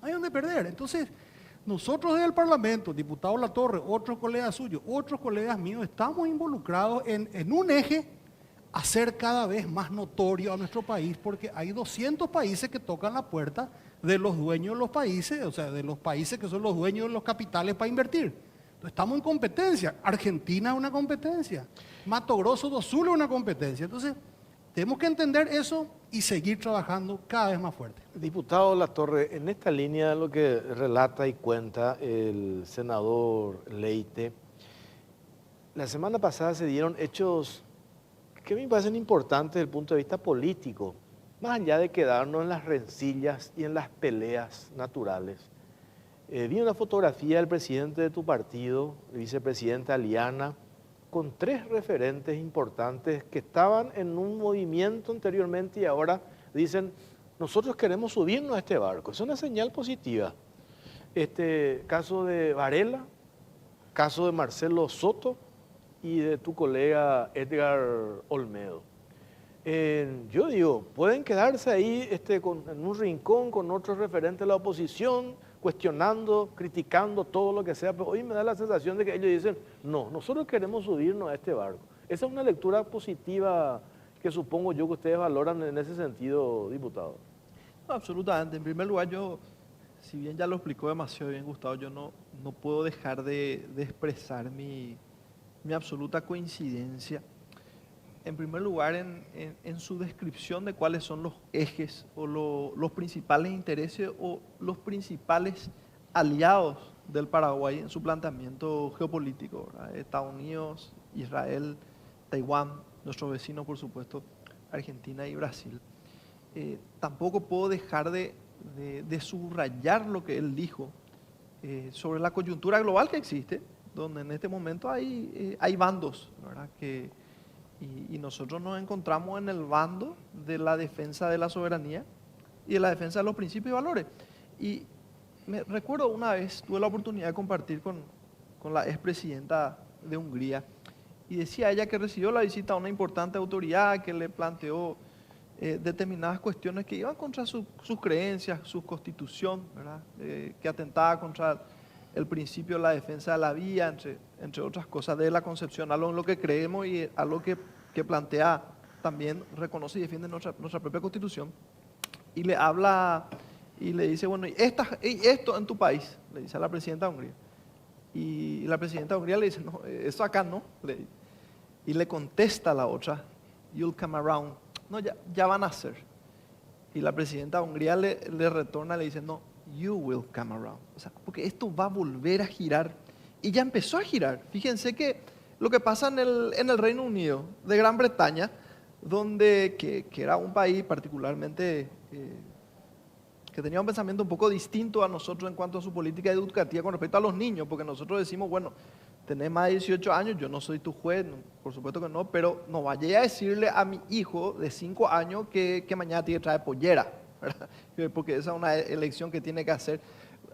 C: No hay donde perder. Entonces, nosotros desde el Parlamento, diputado Latorre, otros colegas suyos, otros colegas míos, estamos involucrados en un eje hacer cada vez más notorio a nuestro país porque hay 200 países que tocan la puerta de los dueños de los países, o sea, de los países que son los dueños de los capitales para invertir. Estamos en competencia. Argentina es una competencia. Mato Grosso do Sul es una competencia. Entonces, tenemos que entender eso y seguir trabajando cada vez más fuerte.
A: Diputado Latorre, en esta línea lo que relata y cuenta el senador Leite, la semana pasada se dieron hechos que me parecen importantes desde el punto de vista político, más allá de quedarnos en las rencillas y en las peleas naturales. Vi una fotografía del presidente de tu partido, el vicepresidente Aliana, con 3 referentes importantes que estaban en un movimiento anteriormente y ahora dicen, nosotros queremos subirnos a este barco. Es una señal positiva. Caso de Varela, caso de Marcelo Soto y de tu colega Edgar Olmedo. Yo digo, pueden quedarse ahí en un rincón con otros referentes de la oposición, cuestionando, criticando todo lo que sea, pero hoy me da la sensación de que ellos dicen, no, nosotros queremos subirnos a este barco. Esa es una lectura positiva que supongo yo que ustedes valoran en ese sentido, diputado.
D: No, absolutamente. En primer lugar, yo, si bien ya lo explicó demasiado bien Gustavo, yo no puedo dejar de expresar mi absoluta coincidencia. En primer lugar, en su descripción de cuáles son los ejes o los principales intereses o los principales aliados del Paraguay en su planteamiento geopolítico, ¿verdad? Estados Unidos, Israel, Taiwán, nuestros vecinos, por supuesto, Argentina y Brasil. Tampoco puedo dejar de subrayar lo que él dijo sobre la coyuntura global que existe, donde en este momento hay bandos, ¿verdad? Y nosotros nos encontramos en el bando de la defensa de la soberanía y de la defensa de los principios y valores. Y me recuerdo una vez, tuve la oportunidad de compartir con la expresidenta de Hungría, y decía ella que recibió la visita a una importante autoridad que le planteó determinadas cuestiones que iban contra sus creencias, su constitución, ¿verdad? Que atentaba contra el principio de la defensa de la vida, entre otras cosas, de la concepción, algo en lo que creemos y algo que plantea también, reconoce y defiende nuestra propia constitución. Y le habla y le dice, bueno, y esto en tu país, le dice a la presidenta de Hungría. Y la presidenta de Hungría le dice, no, eso acá no. Y le contesta a la otra, you'll come around. No, ya van a hacer. Y la presidenta de Hungría le retorna, le dice, no, you will come around. O sea, porque esto va a volver a girar. Y ya empezó a girar. Fíjense que lo que pasa en el Reino Unido de Gran Bretaña, que era un país particularmente que tenía un pensamiento un poco distinto a nosotros en cuanto a su política educativa con respecto a los niños, porque nosotros decimos, bueno, tenés más de 18 años, yo no soy tu juez, no, por supuesto que no, pero no vaya a decirle a mi hijo de 5 años que mañana tiene que traer pollera, ¿verdad? Porque esa es una elección que tiene que hacer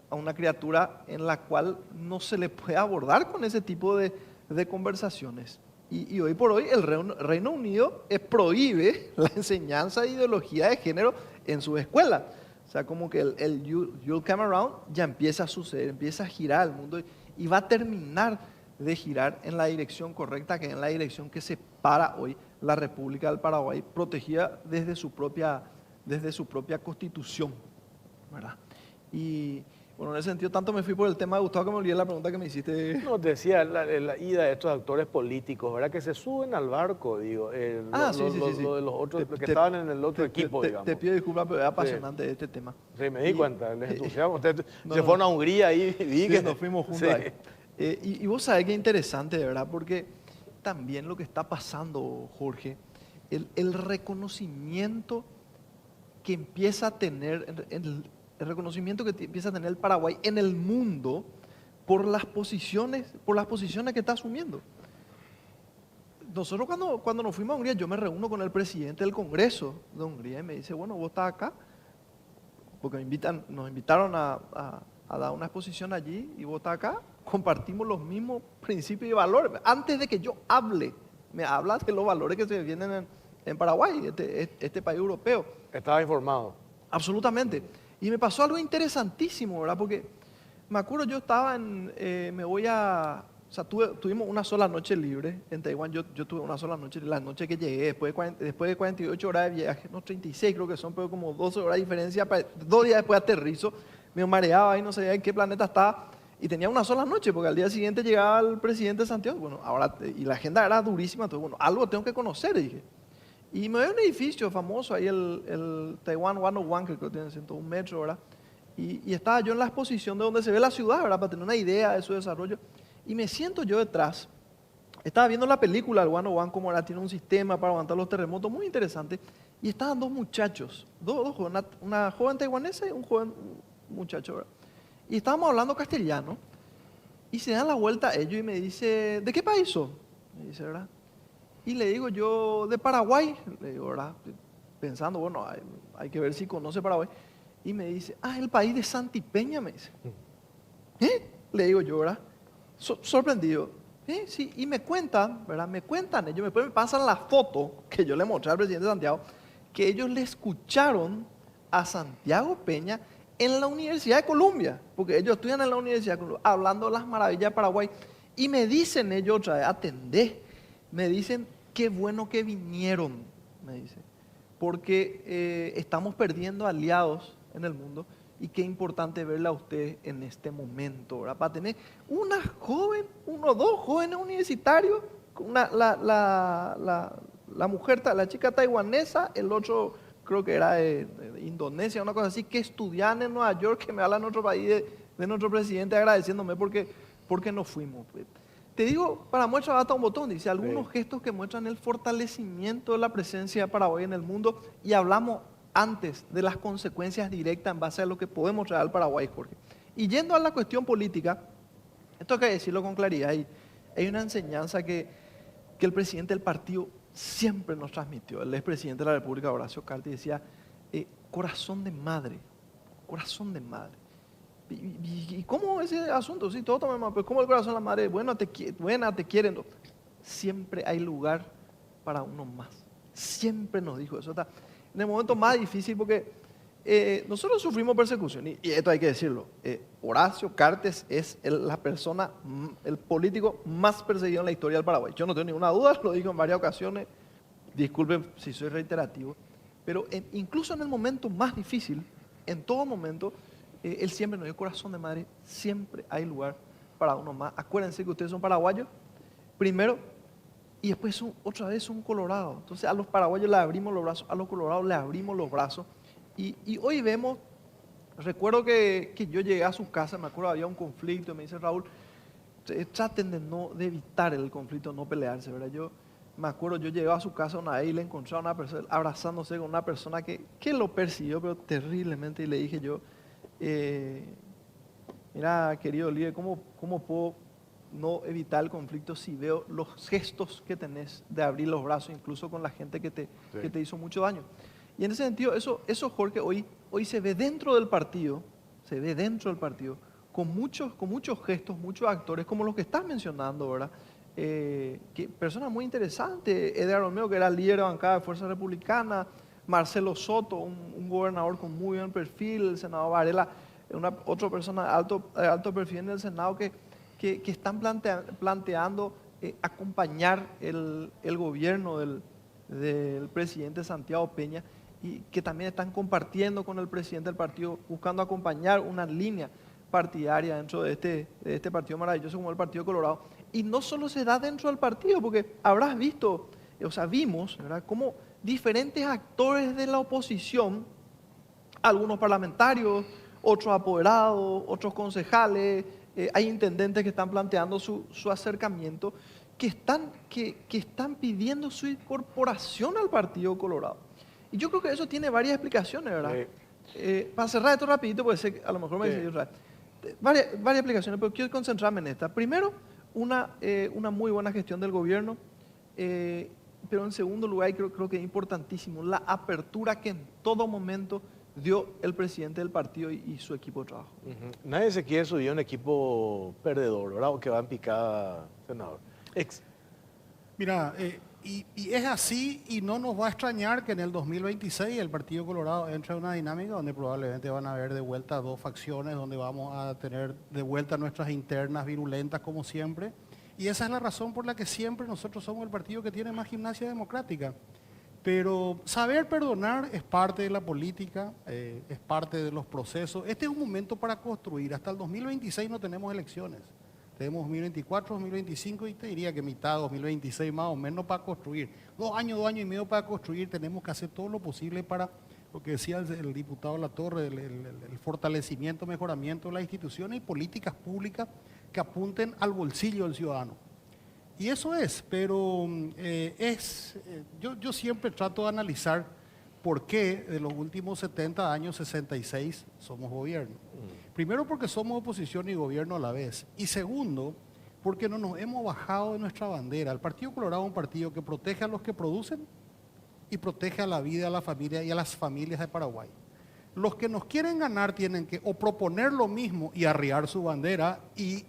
D: a una criatura en la cual no se le puede abordar con ese tipo de conversaciones. Y hoy por hoy el Reino Unido prohíbe la enseñanza de ideología de género en su escuela. O sea, como que el You'll Come Around ya empieza a suceder, empieza a girar el mundo y va a terminar de girar en la dirección correcta, que es en la dirección que separa hoy la República del Paraguay, protegida desde su propia constitución, ¿verdad? Y bueno, en ese sentido, tanto me fui por el tema de Gustavo que me olvidé la pregunta que me hiciste.
A: No, te decía la ida de estos actores políticos, ¿verdad? Que se suben al barco, digo. Lo de los otros, los que estaban en el otro equipo, digamos.
D: Te pido disculpas, pero es apasionante este tema.
A: Sí, me di cuenta, les entusiasmo. Ustedes
D: No,
A: se fueron a Hungría y vi
D: sí,
A: que
D: nos fuimos juntos
A: sí.
D: ahí. Y vos sabés qué interesante, de verdad, porque también lo que está pasando, Jorge, el reconocimiento que empieza a tener, el reconocimiento que empieza a tener el Paraguay en el mundo por las posiciones que está asumiendo. Nosotros cuando nos fuimos a Hungría, yo me reúno con el presidente del Congreso de Hungría y me dice, bueno, vos estás acá, porque nos invitaron a dar una exposición allí y vos estás acá, compartimos los mismos principios y valores. Antes de que yo hable, me hablas de los valores que se vienen en Paraguay, este país europeo.
A: Estaba informado.
D: Absolutamente. Y me pasó algo interesantísimo, ¿verdad? Porque me acuerdo, yo estaba o sea, tuvimos una sola noche libre en Taiwán. Yo tuve una sola noche, la noche que llegué, después de 48 horas de viaje, no 36 creo que son, pero como 12 horas de diferencia, 2 días después aterrizo, me mareaba y no sabía en qué planeta estaba. Y tenía una sola noche, porque al día siguiente llegaba el presidente de Santiago. Bueno, y la agenda era durísima, entonces, bueno, algo tengo que conocer, dije. Y me voy a un edificio famoso, ahí el Taiwan 101, que creo que tiene 101 metros, ¿verdad? Y estaba yo en la exposición de donde se ve la ciudad, ¿verdad? Para tener una idea de su desarrollo. Y me siento yo detrás. Estaba viendo la película, el 101, como ahora tiene un sistema para aguantar los terremotos, muy interesante. Y estaban dos muchachos, dos jóvenes, una joven taiwanesa y un joven muchacho, ¿verdad? Y estábamos hablando castellano. Y se dan la vuelta ellos y me dice, ¿de qué país sos? Me dice, ¿verdad? Y le digo yo, de Paraguay, le digo, ¿verdad? Pensando, bueno, hay que ver si conoce Paraguay. Y me dice, el país de Santipeña, me dice. Le digo yo, ¿verdad? Sorprendido. Sí, y me cuentan, ¿verdad? Me cuentan ellos, me pasan la foto que yo le mostré al presidente de Santiago, que ellos le escucharon a Santiago Peña en la Universidad de Columbia, porque ellos estudian en la Universidad de Columbia, hablando las maravillas de Paraguay. Y me dicen ellos otra vez, atendé, me dicen, qué bueno que vinieron, me dicen, porque estamos perdiendo aliados en el mundo y qué importante verla a usted en este momento, ¿verdad? Para tener una joven, dos jóvenes universitarios, la mujer, la chica taiwanesa, el otro creo que era de Indonesia, una cosa así, que estudian en Nueva York, que me hablan en otro país de nuestro presidente agradeciéndome porque nos fuimos. Pues. Te digo, para muestra basta un botón, dice, algunos gestos que muestran el fortalecimiento de la presencia de Paraguay en el mundo y hablamos antes de las consecuencias directas en base a lo que podemos traer al Paraguay, Jorge. Y yendo a la cuestión política, esto hay que decirlo con claridad, hay una enseñanza que el presidente del partido siempre nos transmitió, el expresidente de la República, Horacio Cartes, decía, corazón de madre, corazón de madre. ¿Y cómo ese asunto? Sí, todo toma, pero ¿cómo el corazón de la madre? Buena, te quieren. No. Siempre hay lugar para uno más. Siempre nos dijo eso. Está en el momento más difícil porque nosotros sufrimos persecución y esto hay que decirlo. Horacio Cartes es el político más perseguido en la historia del Paraguay. Yo no tengo ninguna duda, lo digo en varias ocasiones. Disculpen si soy reiterativo, pero incluso en el momento más difícil, en todo momento, él siempre nos dio corazón de madre, siempre hay lugar para uno más. Acuérdense que ustedes son paraguayos, primero, y después otra vez son colorados. Entonces a los paraguayos les abrimos los brazos, a los colorados les abrimos los brazos. Y hoy vemos, recuerdo que yo llegué a su casa, me acuerdo había un conflicto, y me dice Raúl, traten de evitar el conflicto, no pelearse, ¿verdad? Yo me acuerdo, yo llegué a su casa una vez y le encontré a una persona abrazándose con una persona que lo persiguió, pero terriblemente, y le dije yo, mira, querido líder, ¿cómo puedo no evitar el conflicto si veo los gestos que tenés de abrir los brazos, incluso con la gente que te hizo mucho daño? Y en ese sentido, eso Jorge, hoy se ve dentro del partido, con muchos gestos, muchos actores, como los que estás mencionando, ¿verdad? Personas muy interesantes, Edgar Romeo, que era líder de bancada de Fuerza Republicana, Marcelo Soto, un gobernador con muy buen perfil, el senador Varela, otra persona de alto perfil en el Senado, que que están planteando acompañar el gobierno del presidente Santiago Peña y que también están compartiendo con el presidente del partido, buscando acompañar una línea partidaria dentro de este partido maravilloso como el Partido Colorado. Y no solo se da dentro del partido, porque habrás visto, o sea, vimos, ¿verdad?, cómo diferentes actores de la oposición, algunos parlamentarios, otros apoderados, otros concejales, hay intendentes que están planteando su acercamiento, que están pidiendo su incorporación al Partido Colorado. Y yo creo que eso tiene varias explicaciones, ¿verdad? Para cerrar esto rapidito, porque sé que a lo mejor me decís otra vez. Varias explicaciones, pero quiero concentrarme en esta. Primero, una muy buena gestión del gobierno, pero en segundo lugar, y creo que es importantísimo, la apertura que en todo momento dio el presidente del partido y su equipo de trabajo.
A: Nadie se quiere subir a un equipo perdedor, ¿verdad? O que va en picada, senador.
C: Mira, y es así, y no nos va a extrañar que en el 2026 el Partido Colorado entre en una dinámica donde probablemente van a haber de vuelta dos facciones, donde vamos a tener de vuelta nuestras internas virulentas como siempre. Y esa es la razón por la que siempre nosotros somos el partido que tiene más gimnasia democrática. Pero saber perdonar es parte de la política, es parte de los procesos. Este es un momento para construir. Hasta el 2026 no tenemos elecciones. Tenemos 2024, 2025 y te diría que mitad de 2026 más o menos para construir. 2 años y medio para construir. Tenemos que hacer todo lo posible para, lo que decía el diputado Latorre, el fortalecimiento, mejoramiento de las instituciones y políticas públicas que apunten al bolsillo del ciudadano. Y eso es, pero yo siempre trato de analizar por qué de los últimos 70 años, 66, somos gobierno. Primero porque somos oposición y gobierno a la vez. Y segundo, porque no nos hemos bajado de nuestra bandera. El Partido Colorado es un partido que protege a los que producen y protege a la vida, a la familia y a las familias de Paraguay. Los que nos quieren ganar tienen que o proponer lo mismo y arriar su bandera y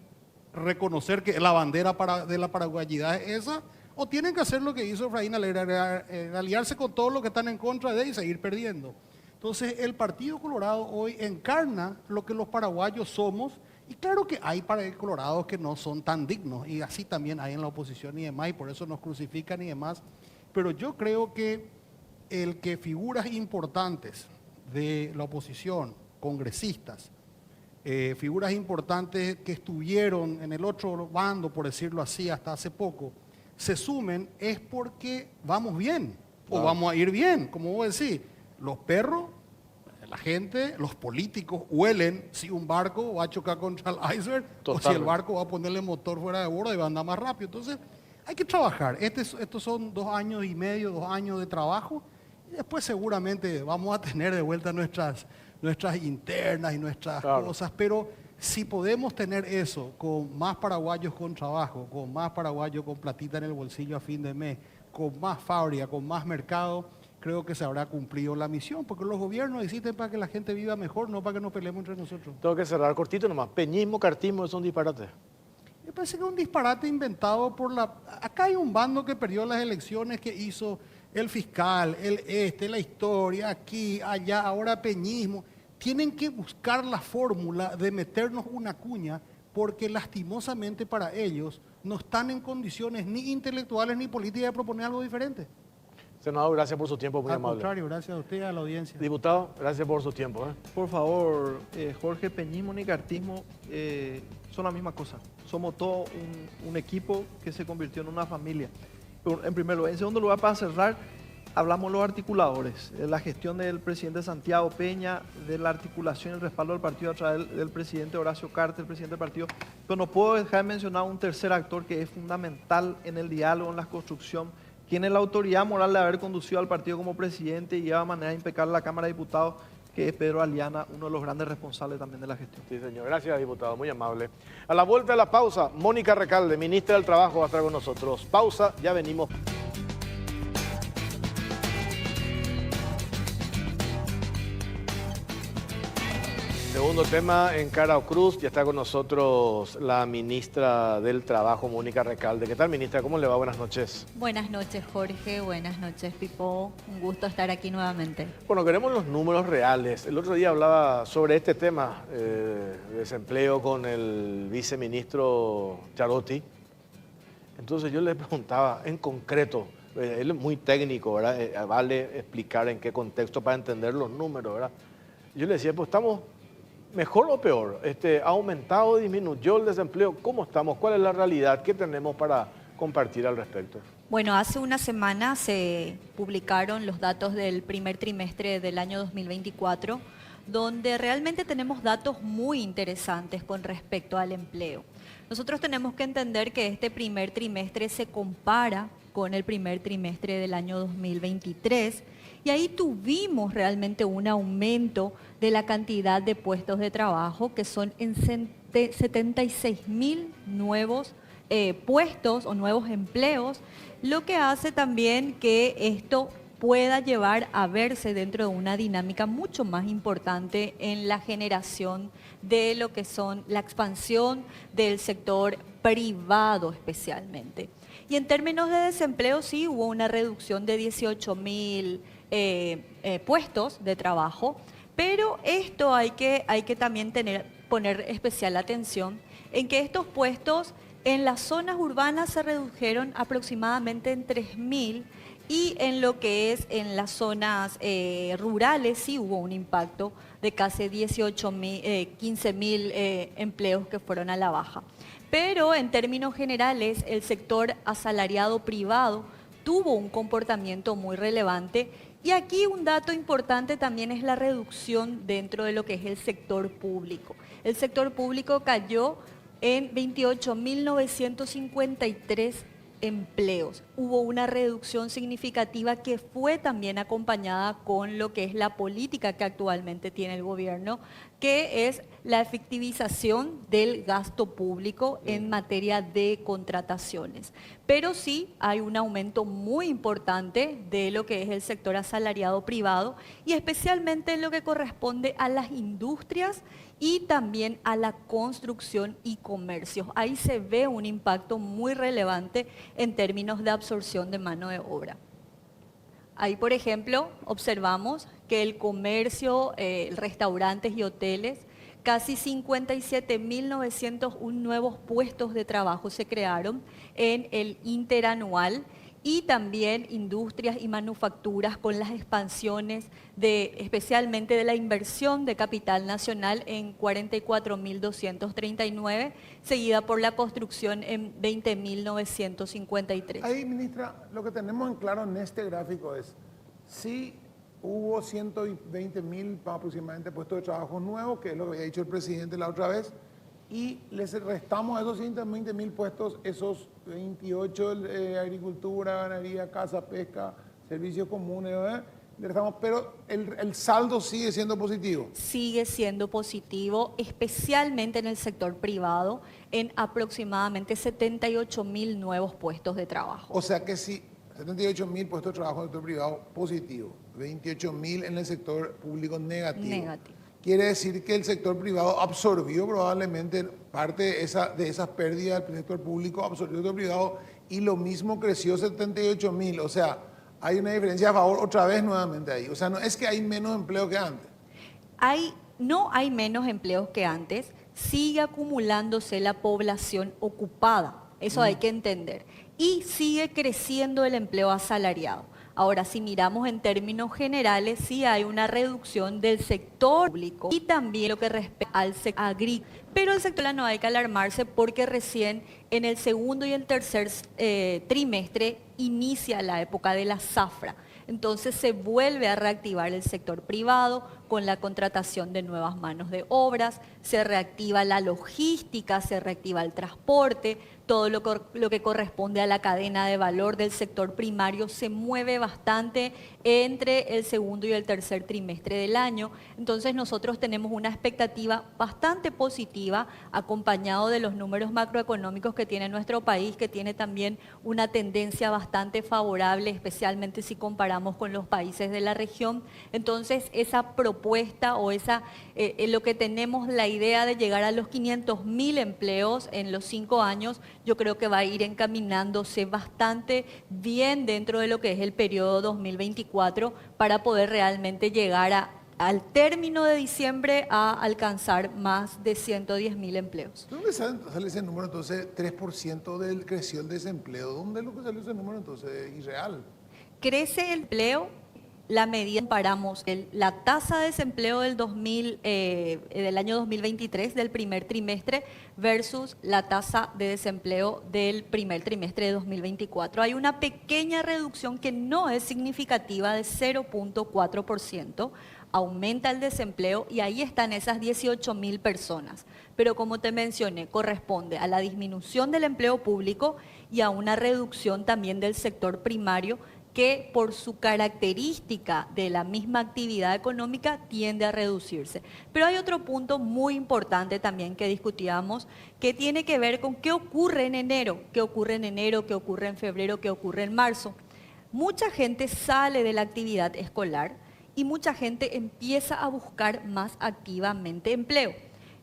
C: reconocer que la bandera de la paraguayidad es esa, o tienen que hacer lo que hizo Efraín Alegra, aliarse con todos los que están en contra de él y seguir perdiendo. Entonces, el Partido Colorado hoy encarna lo que los paraguayos somos, y claro que hay colorados que no son tan dignos, y así también hay en la oposición y demás, y por eso nos crucifican y demás, pero yo creo que el que figuras importantes de la oposición, congresistas, figuras importantes que estuvieron en el otro bando, por decirlo así, hasta hace poco, se sumen es porque vamos bien, o vamos a ir bien, como vos decís. Los perros, la gente, los políticos huelen si un barco va a chocar contra el iceberg o si el barco va a ponerle motor fuera de borda y va a andar más rápido. Entonces, hay que trabajar. Estos son 2 años y medio, 2 años de trabajo, y después seguramente vamos a tener de vuelta nuestras internas y nuestras cosas, pero si podemos tener eso con más paraguayos con trabajo, con más paraguayos con platita en el bolsillo a fin de mes, con más fábrica, con más mercado, creo que se habrá cumplido la misión, porque los gobiernos existen para que la gente viva mejor, no para que nos peleemos entre nosotros.
A: Tengo que cerrar cortito nomás. Peñismo, cartismo, es un disparate.
C: Me parece que es un disparate inventado por la... Acá hay un bando que perdió las elecciones, que hizo el fiscal, la historia, aquí, allá, ahora peñismo. Tienen que buscar la fórmula de meternos una cuña, porque lastimosamente para ellos no están en condiciones ni intelectuales ni políticas de proponer algo diferente.
A: Senador, gracias por su tiempo, muy amable.
C: Al contrario, gracias a usted y a la audiencia.
A: Diputado, gracias por su tiempo.
D: Por favor, Jorge, peñismo ni cartismo son la misma cosa. Somos todo un equipo que se convirtió en una familia. En primer lugar. En segundo lugar, para cerrar, hablamos los articuladores. La gestión del presidente Santiago Peña, de la articulación y el respaldo del partido a través del presidente Horacio Carter, el presidente del partido. Pero no puedo dejar de mencionar un tercer actor que es fundamental en el diálogo, en la construcción, tiene la autoridad moral de haber conducido al partido como presidente y lleva de manera impecable a la Cámara de Diputados, que es Pedro Aliana, uno de los grandes responsables también de la gestión.
A: Sí, señor. Gracias, diputado. Muy amable. A la vuelta de la pausa, Mónica Recalde, ministra del Trabajo, va a estar con nosotros. Pausa, ya venimos. Segundo tema en Cara o Cruz, ya está con nosotros la ministra del Trabajo, Mónica Recalde. ¿Qué tal, ministra? ¿Cómo le va? Buenas noches.
E: Buenas noches, Jorge. Buenas noches, Pipo. Un gusto estar aquí nuevamente.
A: Bueno, queremos los números reales. El otro día hablaba sobre este tema de desempleo con el viceministro Charotti. Entonces yo le preguntaba en concreto, él es muy técnico, ¿verdad? Vale explicar en qué contexto para entender los números, ¿verdad? Yo le decía, pues estamos mejor o peor, ¿ha aumentado o disminuyó el desempleo? ¿Cómo estamos? ¿Cuál es la realidad? ¿Qué tenemos para compartir al respecto?
E: Bueno, hace una semana se publicaron los datos del primer trimestre del año 2024, donde realmente tenemos datos muy interesantes con respecto al empleo. Nosotros tenemos que entender que este primer trimestre se compara con el primer trimestre del año 2023 y ahí tuvimos realmente un aumento de la cantidad de puestos de trabajo que son en 76.000 nuevos puestos o nuevos empleos, lo que hace también que esto pueda llevar a verse dentro de una dinámica mucho más importante en la generación de lo que son la expansión del sector privado especialmente. Y en términos de desempleo sí hubo una reducción de 18.000 puestos de trabajo, pero esto hay que también poner especial atención en que estos puestos en las zonas urbanas se redujeron aproximadamente en 3.000 y en lo que es en las zonas rurales sí hubo un impacto de casi 15.000 empleos que fueron a la baja. Pero en términos generales el sector asalariado privado tuvo un comportamiento muy relevante y aquí un dato importante también es la reducción dentro de lo que es el sector público. El sector público cayó en 28.953 empleos. Hubo una reducción significativa que fue también acompañada con lo que es la política que actualmente tiene el gobierno, que es la efectivización del gasto público en materia de contrataciones. Pero sí hay un aumento muy importante de lo que es el sector asalariado privado y especialmente en lo que corresponde a las industrias y también a la construcción y comercio. Ahí se ve un impacto muy relevante en términos de absorción de mano de obra. Ahí, por ejemplo, observamos que el comercio, restaurantes y hoteles, casi 57.901 nuevos puestos de trabajo se crearon en el interanual y también industrias y manufacturas con las expansiones especialmente de la inversión de capital nacional en 44.239, seguida por la construcción en 20.953.
B: Ahí, ministra, lo que tenemos en claro en este gráfico es, sí hubo 120.000 aproximadamente puestos de trabajo nuevos, que es lo que había dicho el presidente la otra vez, y les restamos a esos 120.000 puestos, esos 28 agricultura, ganadería, caza, pesca, servicios comunes, le restamos, pero el saldo sigue siendo positivo.
E: Sigue siendo positivo, especialmente en el sector privado, en aproximadamente 78.000 nuevos puestos de trabajo.
B: O sea que si 78.000 puestos de trabajo en el sector privado positivo, 28.000 en el sector público negativo. Quiere decir que el sector privado absorbió probablemente parte de esas pérdidas del sector público, absorbió el sector privado y lo mismo creció 78.000. O sea, hay una diferencia a favor otra vez nuevamente ahí. O sea, no es que hay menos empleo que antes.
E: No hay menos empleos que antes, sigue acumulándose la población ocupada, eso hay que entender, y sigue creciendo el empleo asalariado. Ahora, si miramos en términos generales, sí hay una reducción del sector público y también lo que respecta al sector agrícola. Pero el sector no hay que alarmarse porque recién en el segundo y el tercer trimestre inicia la época de la zafra. Entonces se vuelve a reactivar el sector privado con la contratación de nuevas manos de obras, se reactiva la logística, se reactiva el transporte, todo lo que corresponde a la cadena de valor del sector primario se mueve bastante entre el segundo y el tercer trimestre del año. Entonces nosotros tenemos una expectativa bastante positiva acompañado de los números macroeconómicos que tiene nuestro país, que tiene también una tendencia bastante favorable, especialmente si comparamos comparamos con los países de la región. Entonces, esa propuesta o lo que tenemos la idea de llegar a los 500.000 empleos en los 5 años, yo creo que va a ir encaminándose bastante bien dentro de lo que es el periodo 2024 para poder realmente llegar al término de diciembre a alcanzar más de 110.000 empleos.
B: ¿De dónde sale ese número entonces? 3% creció el desempleo. ¿Dónde es lo que salió ese número entonces? Irreal.
E: Crece el empleo, la medida comparamos la tasa de desempleo del año 2023, del primer trimestre, versus la tasa de desempleo del primer trimestre de 2024. Hay una pequeña reducción que no es significativa de 0.4%. Aumenta el desempleo y ahí están esas 18.000 personas. Pero como te mencioné, corresponde a la disminución del empleo público y a una reducción también del sector primario que por su característica de la misma actividad económica tiende a reducirse. Pero hay otro punto muy importante también que discutíamos que tiene que ver con qué ocurre en enero, qué ocurre en febrero, qué ocurre en marzo. Mucha gente sale de la actividad escolar y mucha gente empieza a buscar más activamente empleo.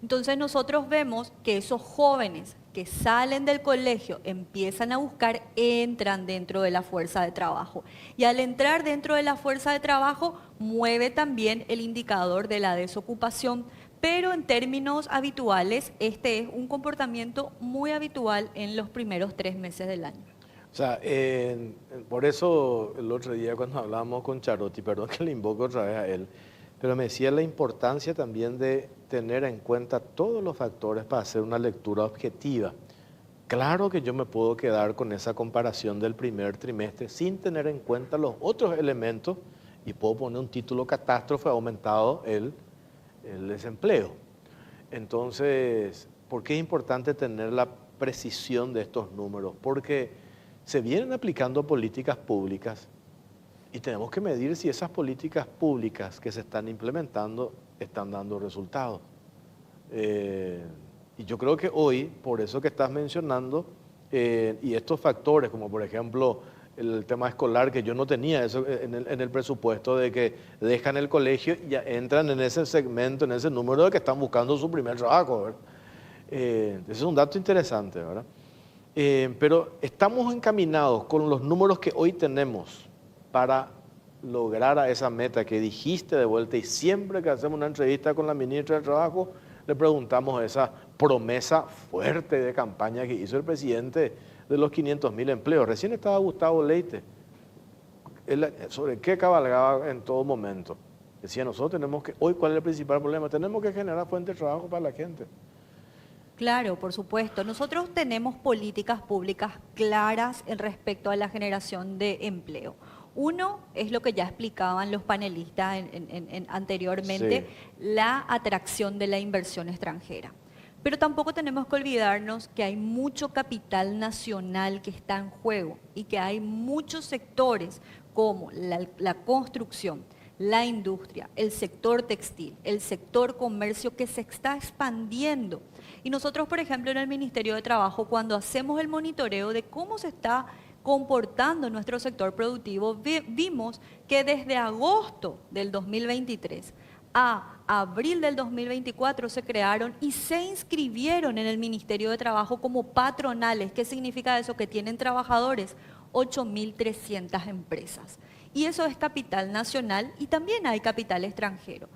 E: Entonces nosotros vemos que esos jóvenes que salen del colegio, empiezan a buscar, entran dentro de la fuerza de trabajo. Y al entrar dentro de la fuerza de trabajo, mueve también el indicador de la desocupación. Pero en términos habituales, este es un comportamiento muy habitual en los primeros 3 meses del año.
A: O sea, por eso el otro día cuando hablábamos con Charotti, perdón que le invoco otra vez a él, pero me decía la importancia también de tener en cuenta todos los factores para hacer una lectura objetiva. Claro que yo me puedo quedar con esa comparación del primer trimestre sin tener en cuenta los otros elementos y puedo poner un título catástrofe, ha aumentado el desempleo. Entonces, ¿por qué es importante tener la precisión de estos números? Porque se vienen aplicando políticas públicas y tenemos que medir si esas políticas públicas que se están implementando están dando resultados. Y yo creo que hoy, por eso que estás mencionando, y estos factores, como por ejemplo el tema escolar, que yo no tenía eso en el presupuesto, de que dejan el colegio y ya entran en ese segmento, en ese número de que están buscando su primer trabajo, ¿verdad? Ese es un dato interesante, ¿verdad? Pero estamos encaminados con los números que hoy tenemos para lograr a esa meta que dijiste de vuelta, y siempre que hacemos una entrevista con la ministra de Trabajo le preguntamos esa promesa fuerte de campaña que hizo el presidente de los 500.000 empleos. Recién estaba Gustavo Leite, sobre qué cabalgaba en todo momento. Decía, nosotros tenemos que, hoy ¿cuál es el principal problema? Tenemos que generar fuentes de trabajo para la gente.
E: Claro, por supuesto. Nosotros tenemos políticas públicas claras en respecto a la generación de empleo. Uno es lo que ya explicaban los panelistas anteriormente, sí, la atracción de la inversión extranjera. Pero tampoco tenemos que olvidarnos que hay mucho capital nacional que está en juego y que hay muchos sectores como la construcción, la industria, el sector textil, el sector comercio que se está expandiendo. Y nosotros, por ejemplo, en el Ministerio de Trabajo, cuando hacemos el monitoreo de cómo se está comportando nuestro sector productivo, vimos que desde agosto del 2023 a abril del 2024 se crearon y se inscribieron en el Ministerio de Trabajo como patronales. ¿Qué significa eso? Que tienen trabajadores, 8.300 empresas. Y eso es capital nacional y también hay capital extranjero.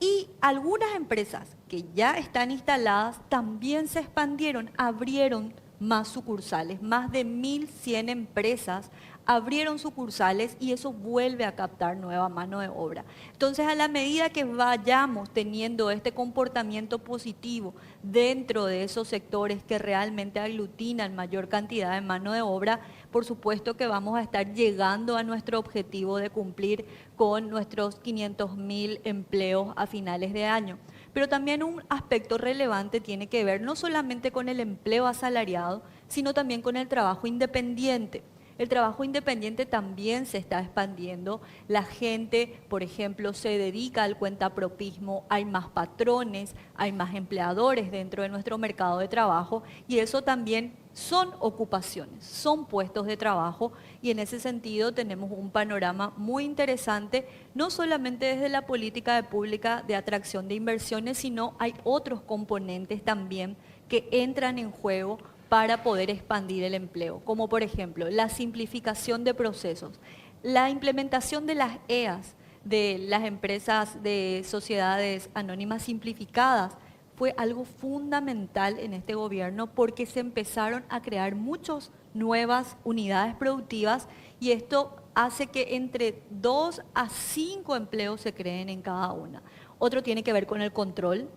E: Y algunas empresas que ya están instaladas también se expandieron, abrieron más sucursales, más de 1.100 empresas abrieron sucursales y eso vuelve a captar nueva mano de obra. Entonces, a la medida que vayamos teniendo este comportamiento positivo dentro de esos sectores que realmente aglutinan mayor cantidad de mano de obra, por supuesto que vamos a estar llegando a nuestro objetivo de cumplir con nuestros 500.000 empleos a finales de año. Pero también un aspecto relevante tiene que ver no solamente con el empleo asalariado, sino también con el trabajo independiente. El trabajo independiente también se está expandiendo. La gente, por ejemplo, se dedica al cuentapropismo, hay más patrones, hay más empleadores dentro de nuestro mercado de trabajo y eso también son ocupaciones, son puestos de trabajo y en ese sentido tenemos un panorama muy interesante, no solamente desde la política pública de atracción de inversiones, sino hay otros componentes también que entran en juego para poder expandir el empleo, como por ejemplo la simplificación de procesos, la implementación de las EAS, de las empresas de sociedades anónimas simplificadas, fue algo fundamental en este gobierno porque se empezaron a crear muchas nuevas unidades productivas y esto hace que entre 2 a 5 empleos se creen en cada una. Otro tiene que ver con el control,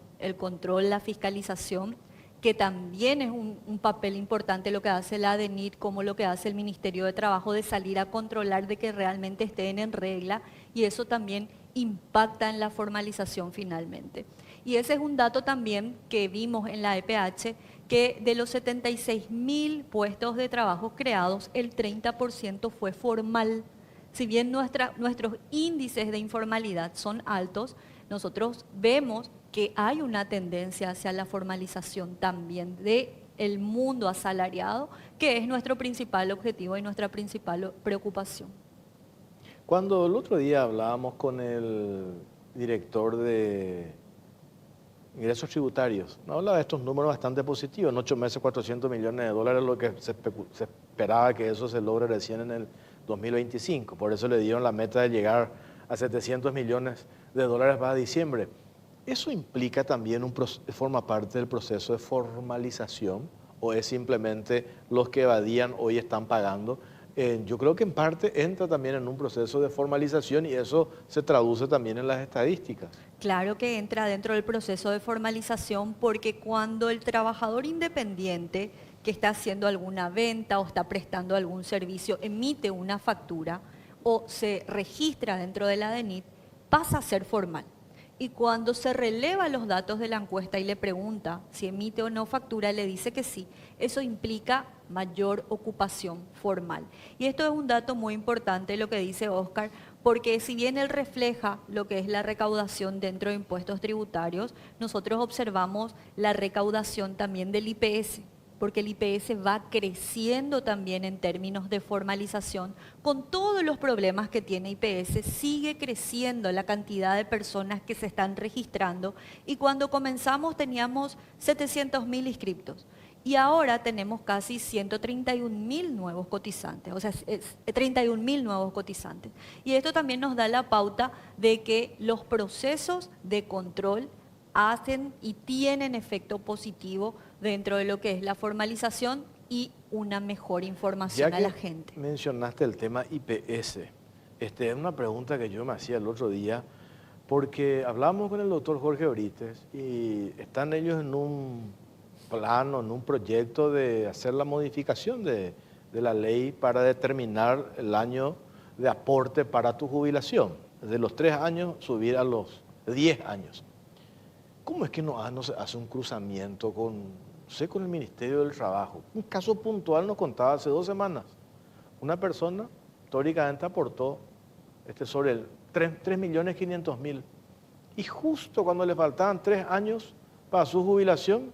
E: la fiscalización, que también es un papel importante lo que hace la ADENIT, como lo que hace el Ministerio de Trabajo, de salir a controlar de que realmente estén en regla y eso también impacta en la formalización finalmente. Y ese es un dato también que vimos en la EPH, que de los 76.000 puestos de trabajo creados, el 30% fue formal. Si bien nuestros índices de informalidad son altos, nosotros vemos que hay una tendencia hacia la formalización también del mundo asalariado, que es nuestro principal objetivo y nuestra principal preocupación.
A: Cuando el otro día hablábamos con el director de ingresos tributarios, nos hablaba de estos números bastante positivos, en 8 meses $400 millones, lo que se esperaba que eso se logre recién en el 2025, por eso le dieron la meta de llegar a $700 millones para diciembre. ¿Eso implica también forma parte del proceso de formalización o es simplemente los que evadían hoy están pagando? Yo creo que en parte entra también en un proceso de formalización y eso se traduce también en las estadísticas.
E: Claro que entra dentro del proceso de formalización porque cuando el trabajador independiente que está haciendo alguna venta o está prestando algún servicio emite una factura o se registra dentro de la ADENIT, pasa a ser formal. Y cuando se releva los datos de la encuesta y le pregunta si emite o no factura, le dice que sí. Eso implica mayor ocupación formal. Y esto es un dato muy importante lo que dice Óscar, porque si bien él refleja lo que es la recaudación dentro de impuestos tributarios, nosotros observamos la recaudación también del IPS, porque el IPS va creciendo también en términos de formalización. Con todos los problemas que tiene IPS, sigue creciendo la cantidad de personas que se están registrando y cuando comenzamos teníamos 700.000 inscriptos y ahora tenemos casi 131.000 nuevos cotizantes, o sea, 31.000 nuevos cotizantes. Y esto también nos da la pauta de que los procesos de control hacen y tienen efecto positivo dentro de lo que es la formalización y una mejor información a la gente.
A: Mencionaste el tema IPS. Es una pregunta que yo me hacía el otro día, porque hablamos con el doctor Jorge Brites y están ellos en un plano, en un proyecto de hacer la modificación de la ley para determinar el año de aporte para tu jubilación. De los 3 años subir a los 10 años. ¿Cómo es que no se hace un cruzamiento con el Ministerio del Trabajo? Un caso puntual nos contaba hace 2 semanas. Una persona teóricamente aportó sobre el 3.500.000 y justo cuando le faltaban 3 años para su jubilación,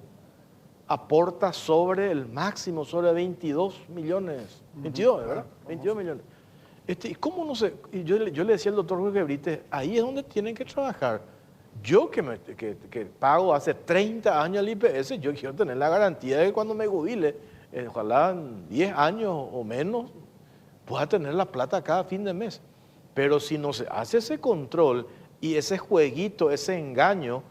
A: aporta sobre el máximo, sobre 22 millones. 22, ¿verdad? 22 millones. ¿Y cómo no sé? Y yo le decía al doctor Jorge Brites, ahí es donde tienen que trabajar. Yo que pago hace 30 años el IPS, yo quiero tener la garantía de que cuando me jubile, ojalá en 10 años o menos, pueda tener la plata cada fin de mes. Pero si no se hace ese control y ese jueguito, ese engaño,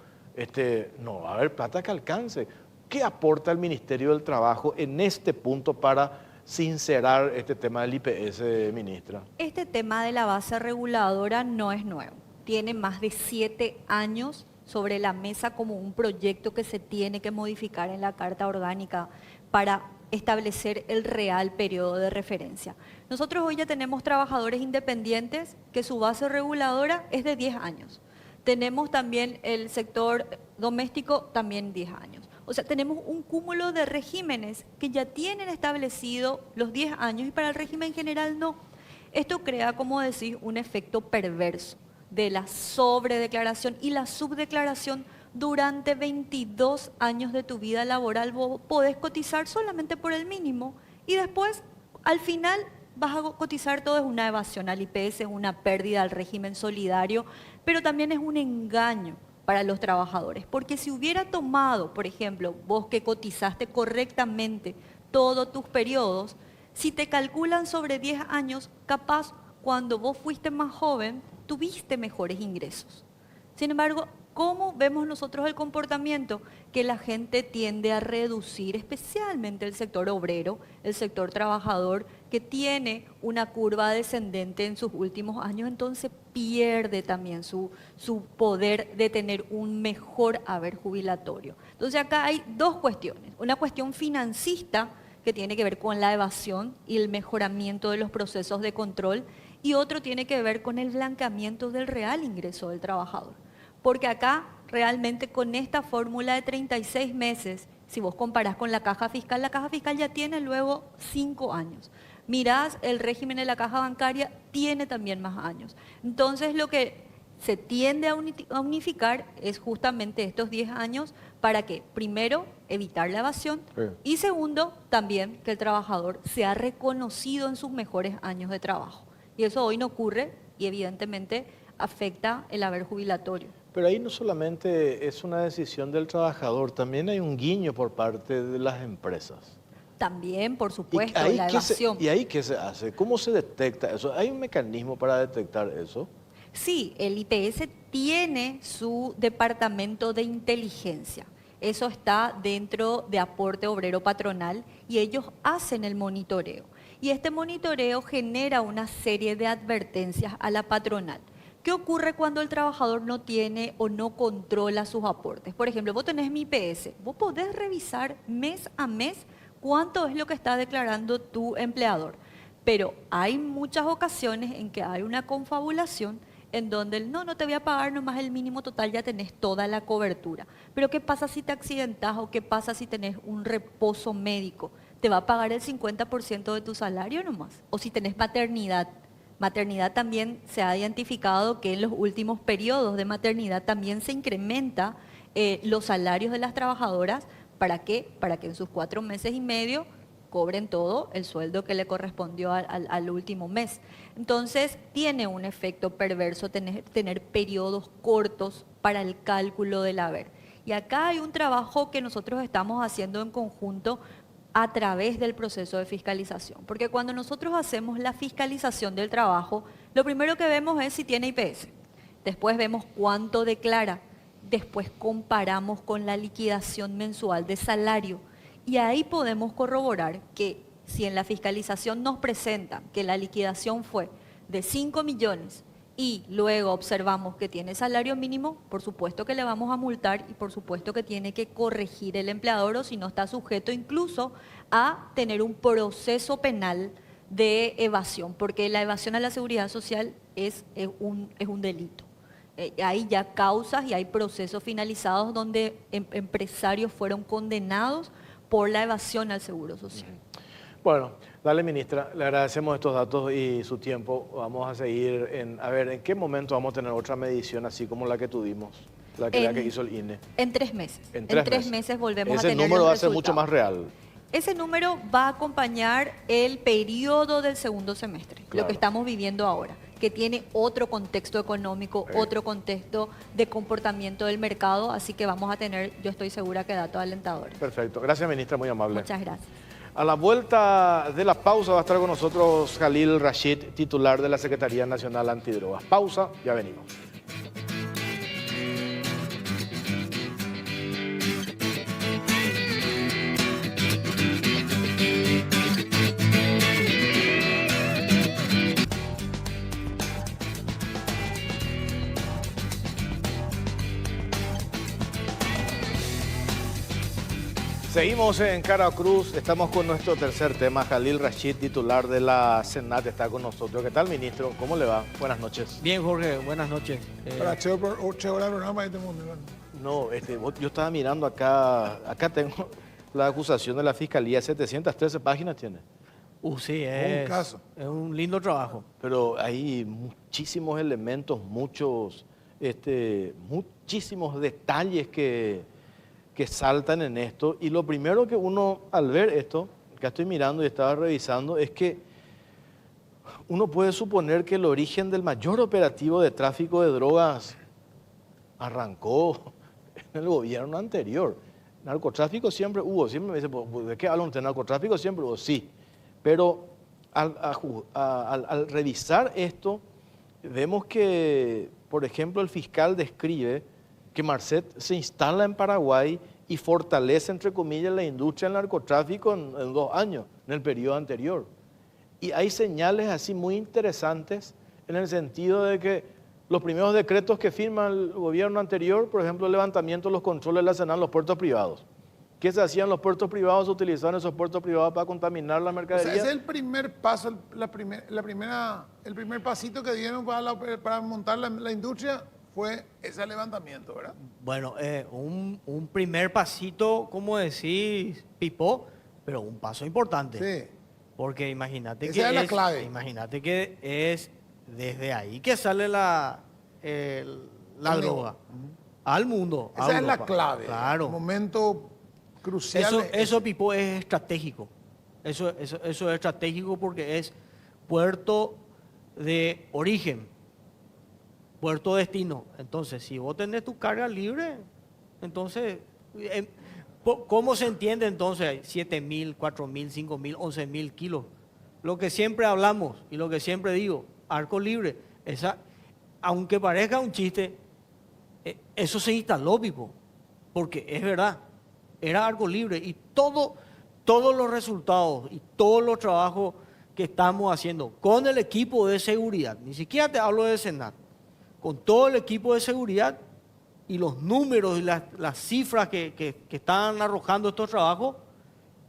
A: no va a haber plata que alcance. ¿Qué aporta el Ministerio del Trabajo en este punto para sincerar este tema del IPS, ministra?
E: Este tema de la base reguladora no es nuevo. Tiene más de 7 años sobre la mesa como un proyecto que se tiene que modificar en la Carta Orgánica para establecer el real periodo de referencia. Nosotros hoy ya tenemos trabajadores independientes que su base reguladora es de 10 años. Tenemos también el sector doméstico, también 10 años. O sea, tenemos un cúmulo de regímenes que ya tienen establecido los 10 años y para el régimen general no. Esto crea, como decís, un efecto perverso de la sobredeclaración y la subdeclaración. Durante 22 años de tu vida laboral vos podés cotizar solamente por el mínimo y después, al final, vas a cotizar todo. Es una evasión al IPS, es una pérdida al régimen solidario, pero también es un engaño para los trabajadores. Porque si hubiera tomado, por ejemplo, vos que cotizaste correctamente todos tus periodos, si te calculan sobre 10 años, capaz cuando vos fuiste más joven, tuviste mejores ingresos. Sin embargo, ¿cómo vemos nosotros el comportamiento? Que la gente tiende a reducir, especialmente el sector obrero, el sector trabajador, que tiene una curva descendente en sus últimos años, entonces pierde también su poder de tener un mejor haber jubilatorio. Entonces acá hay dos cuestiones. Una cuestión financista, que tiene que ver con la evasión y el mejoramiento de los procesos de control, y otro tiene que ver con el blanqueamiento del real ingreso del trabajador. Porque acá realmente con esta fórmula de 36 meses, si vos comparás con la caja fiscal ya tiene luego 5 años. Mirás el régimen de la caja bancaria, tiene también más años. Entonces lo que se tiende a unificar es justamente estos 10 años para que, primero, evitar la evasión y segundo, también que el trabajador sea reconocido en sus mejores años de trabajo. Y eso hoy no ocurre y evidentemente afecta el haber jubilatorio.
A: Pero ahí no solamente es una decisión del trabajador, también hay un guiño por parte de las empresas.
E: También, por supuesto,
A: ¿Y ahí
E: la evasión.
A: ¿Y ahí qué se hace? ¿Cómo se detecta eso? ¿Hay un mecanismo para detectar eso?
E: Sí, el IPS tiene su departamento de inteligencia. Eso está dentro de aporte obrero patronal y ellos hacen el monitoreo. Y este monitoreo genera una serie de advertencias a la patronal. ¿Qué ocurre cuando el trabajador no tiene o no controla sus aportes? Por ejemplo, vos tenés mi IPS, vos podés revisar mes a mes cuánto es lo que está declarando tu empleador. Pero hay muchas ocasiones en que hay una confabulación en donde no te voy a pagar nomás el mínimo total, ya tenés toda la cobertura. Pero ¿qué pasa si te accidentás o qué pasa si tenés un reposo médico? ¿Te va a pagar el 50% de tu salario nomás? O si tenés maternidad. Maternidad también se ha identificado que en los últimos periodos de maternidad también se incrementa los salarios de las trabajadoras. ¿Para qué? Para que en sus 4 meses y medio cobren todo el sueldo que le correspondió al último mes. Entonces, tiene un efecto perverso tener periodos cortos para el cálculo del haber. Y acá hay un trabajo que nosotros estamos haciendo en conjunto a través del proceso de fiscalización. Porque cuando nosotros hacemos la fiscalización del trabajo, lo primero que vemos es si tiene IPS. Después vemos cuánto declara. Después comparamos con la liquidación mensual de salario. Y ahí podemos corroborar que si en la fiscalización nos presentan que la liquidación fue de 5 millones y luego observamos que tiene salario mínimo, por supuesto que le vamos a multar y por supuesto que tiene que corregir el empleador o si no está sujeto incluso a tener un proceso penal de evasión, porque la evasión a la seguridad social es un delito. Hay ya causas y hay procesos finalizados donde empresarios fueron condenados por la evasión al seguro social.
A: Bueno, dale, ministra, le agradecemos estos datos y su tiempo. Vamos a seguir a ver en qué momento vamos a tener otra medición así como la que tuvimos, la que hizo el INE.
E: En 3 meses.
A: En
E: 3 meses volvemos a tener
A: ese número
E: los
A: va a ser mucho
E: resultados.
A: más real.
E: Ese número va a acompañar el periodo del segundo semestre,
A: Claro.
E: lo que estamos viviendo ahora, que tiene otro contexto económico, otro contexto de comportamiento del mercado, así que vamos a tener, yo estoy segura que datos alentadores.
A: Perfecto. Gracias, ministra, muy amable.
E: Muchas gracias.
A: A la vuelta de la pausa va a estar con nosotros Jalil Rashid, titular de la Secretaría Nacional Antidrogas. Pausa, ya venimos. Seguimos en Cara Cruz, estamos con nuestro tercer tema. Jalil Rashid, titular de la Senat, está con nosotros. ¿Qué tal, ministro? ¿Cómo le va? Buenas noches.
F: Bien, Jorge, buenas noches.
B: Para 8 horas de programa este mundo.
A: No, yo estaba mirando acá tengo la acusación de la Fiscalía, 713 páginas tiene.
F: Sí,
B: Un caso.
F: es un lindo trabajo.
A: Pero hay muchísimos elementos, muchísimos detalles que saltan en esto. Y lo primero que uno, al ver esto, que estoy mirando y estaba revisando, es que uno puede suponer que el origen del mayor operativo de tráfico de drogas arrancó en el gobierno anterior. Narcotráfico siempre hubo, siempre me dice, "Pues, ¿de qué hablan de narcotráfico? Siempre hubo, sí. Pero al revisar esto, vemos que, por ejemplo, el fiscal describe que Marcet se instala en Paraguay y fortalece, entre comillas, la industria del narcotráfico en 2 años, en el periodo anterior. Y hay señales así muy interesantes en el sentido de que los primeros decretos que firma el gobierno anterior, por ejemplo, el levantamiento de los controles de la SENAL en los puertos privados. ¿Qué se hacía en los puertos privados? Se utilizaban esos puertos privados para contaminar la
B: O
A: mercadería.
B: sea, ese es el primer paso, el primer pasito que dieron para montar la industria fue ese levantamiento, ¿verdad?
F: Bueno, un primer pasito, como decís, Pipo, pero un paso importante.
B: Sí.
F: Porque imagínate
B: Esa
F: que
B: es la clave.
F: imagínate que es desde ahí que sale la droga al mundo. a
B: Esa es la
F: Europa.
B: clave.
F: Claro.
B: El momento crucial.
F: Eso, Pipo, es estratégico. Eso es estratégico porque es puerto de origen, puerto destino. Entonces, si vos tenés tu carga libre, entonces, ¿cómo se entiende entonces 7.000, 4.000, 5.000, 11.000 kilos? Lo que siempre hablamos y lo que siempre digo, arco libre, aunque parezca un chiste, eso se instaló, Pipo, porque es verdad. Era arco libre y todos los resultados y todos los trabajos que estamos haciendo con el equipo de seguridad, ni siquiera te hablo de Senat, con todo el equipo de seguridad y los números y las cifras que están arrojando estos trabajos,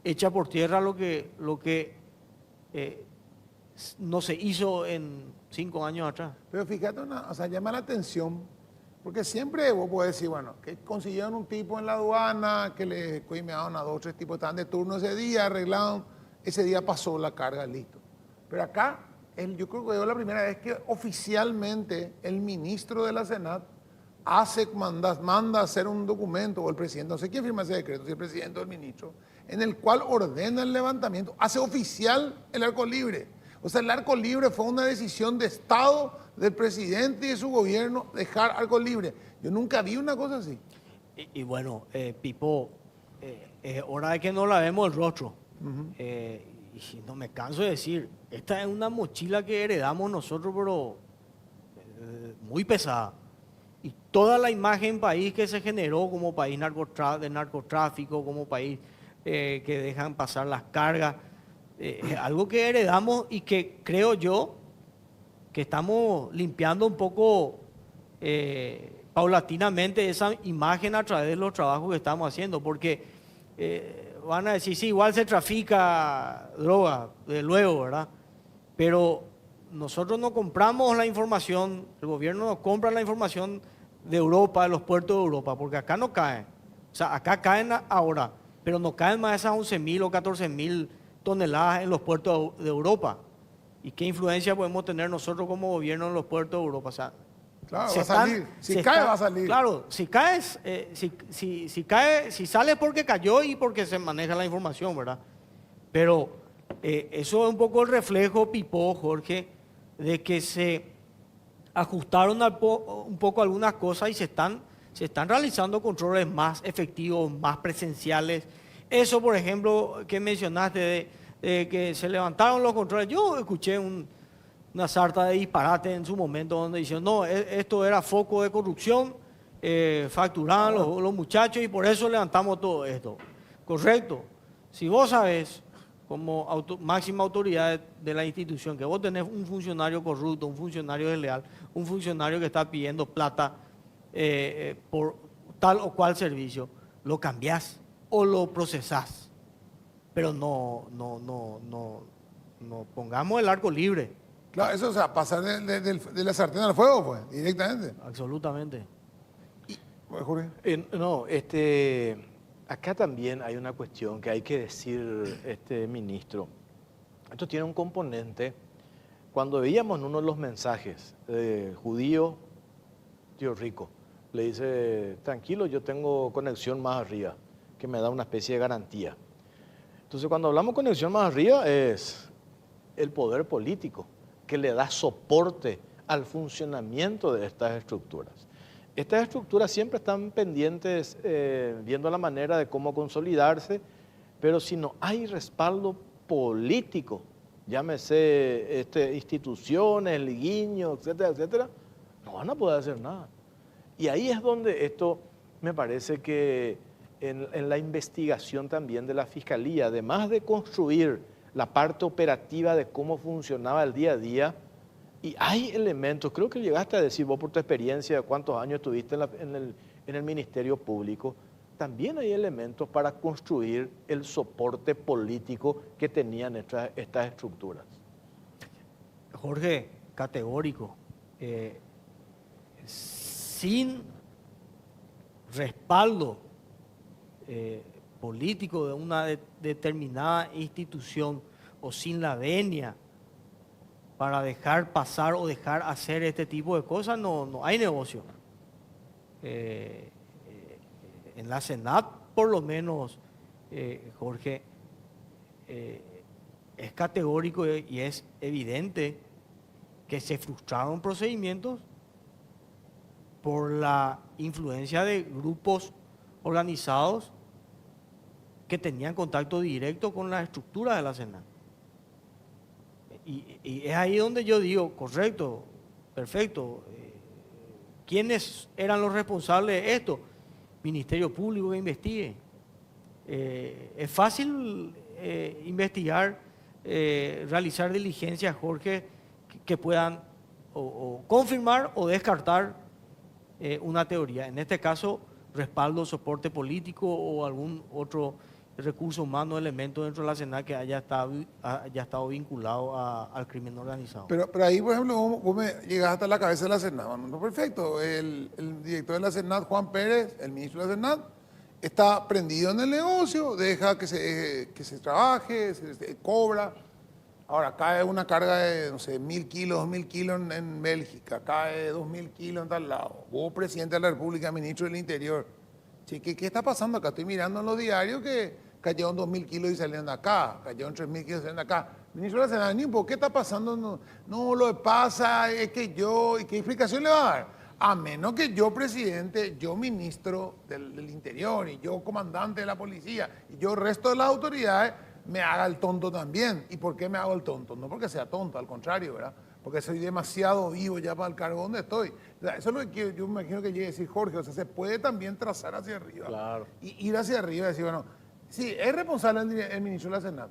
F: echa por tierra lo que no se hizo en 5 años atrás.
B: Pero fíjate, o sea, llama la atención, porque siempre vos podés decir, bueno, que consiguieron un tipo en la aduana, que le coimearon a 2 o 3 tipos, estaban de turno ese día, arreglaron, ese día pasó la carga, listo. Pero acá, yo creo que es la primera vez que oficialmente el ministro de la Senat manda a hacer un documento, o el presidente, no sé quién firma ese decreto, si el presidente o el ministro, en el cual ordena el levantamiento, hace oficial el arco libre. O sea, el arco libre fue una decisión de Estado del presidente y de su gobierno dejar arco libre. Yo nunca vi una cosa así.
F: Y bueno, Pipo, es hora de que no lavemos el rostro. Y no me canso de decir, esta es una mochila que heredamos nosotros, pero muy pesada. Y toda la imagen país que se generó como país de narcotráfico, como país que dejan pasar las cargas, es algo que heredamos y que creo yo que estamos limpiando un poco paulatinamente esa imagen a través de los trabajos que estamos haciendo, porque van a decir, sí, igual se trafica droga, de luego, ¿verdad? Pero nosotros no compramos la información, el gobierno no compra la información de Europa, de los puertos de Europa, porque acá no caen. O sea, acá caen ahora, pero no caen más esas 11.000 o 14.000 toneladas en los puertos de Europa. ¿Y qué influencia podemos tener nosotros como gobierno en los puertos de Europa? O sea,
B: Claro, va a salir. Si cae, va a salir.
F: Claro, si caes, si cae, si sale porque cayó y porque se maneja la información, ¿verdad? Pero eso es un poco el reflejo, Pipo, Jorge, de que se ajustaron un poco algunas cosas y se están realizando controles más efectivos, más presenciales. Eso, por ejemplo, que mencionaste de que se levantaron los controles. Yo escuché una sarta de disparate en su momento donde dicen, no, esto era foco de corrupción, facturaban los muchachos y por eso levantamos todo esto. Correcto. Si vos sabés, como máxima autoridad de la institución, que vos tenés un funcionario corrupto, un funcionario desleal, un funcionario que está pidiendo plata por tal o cual servicio, lo cambiás o lo procesás. Pero no pongamos el arco libre.
B: Claro, eso, o sea, pasar de la sartén al fuego, pues, directamente.
F: Absolutamente.
B: Jorge.
A: No, acá también hay una cuestión que hay que decir, ministro. Esto tiene un componente. Cuando veíamos en uno de los mensajes, judío, tío rico, le dice, tranquilo, yo tengo conexión más arriba, que me da una especie de garantía. Entonces, cuando hablamos conexión más arriba, es el poder político, que le da soporte al funcionamiento de estas estructuras. Estas estructuras siempre están pendientes, viendo la manera de cómo consolidarse, pero si no hay respaldo político, llámese instituciones, el guiño, etcétera, etcétera, no van a poder hacer nada. Y ahí es donde esto me parece que en la investigación también de la Fiscalía, además de construir la parte operativa de cómo funcionaba el día a día, y hay elementos, creo que llegaste a decir vos por tu experiencia de cuántos años estuviste en el Ministerio Público, también hay elementos para construir el soporte político que tenían estas estructuras.
F: Jorge, categórico. Sin respaldo político de una determinada institución o sin la venia para dejar pasar o dejar hacer este tipo de cosas, no hay negocio. En la Senat, por lo menos, Jorge, es categórico y es evidente que se frustraron procedimientos por la influencia de grupos organizados que tenían contacto directo con la estructura de la Senat. Y es ahí donde yo digo, correcto, perfecto. ¿Quiénes eran los responsables de esto? Ministerio Público que investigue. Es fácil investigar, realizar diligencias, Jorge, que puedan o confirmar o descartar una teoría. En este caso, respaldo, soporte político o algún otro recurso humano, elemento dentro de la Senat que haya estado vinculado al crimen organizado.
B: Pero ahí, por ejemplo, vos me llegás hasta la cabeza de la Senat. Bueno, no, perfecto. El director de la Senat, Juan Pérez, el ministro de la Senat, está prendido en el negocio, deja que se trabaje, se cobra. Ahora, cae una carga de, no sé, 1.000 kilos, 2.000 kilos en Bélgica, cae 2.000 kilos en tal lado. Vos, presidente de la República, ministro del Interior. Che, ¿qué está pasando acá? Estoy mirando en los diarios que cayeron 2.000 kilos y salieron de acá, cayeron 3.000 kilos y salieron de acá. Ministro de la Senat, ¿qué está pasando? No, lo que pasa es que yo, ¿y qué explicación le va a dar? A menos que yo, presidente, yo ministro del Interior y yo comandante de la policía y yo resto de las autoridades, me haga el tonto también. ¿Y por qué me hago el tonto? No porque sea tonto, al contrario, ¿verdad? Porque soy demasiado vivo ya para el cargo donde estoy. O sea, eso es lo que yo me imagino que llegue a decir Jorge. O sea, se puede también trazar hacia arriba.
A: Claro.
B: Y ir hacia arriba y decir, bueno, sí, es responsable el ministro de la Senat.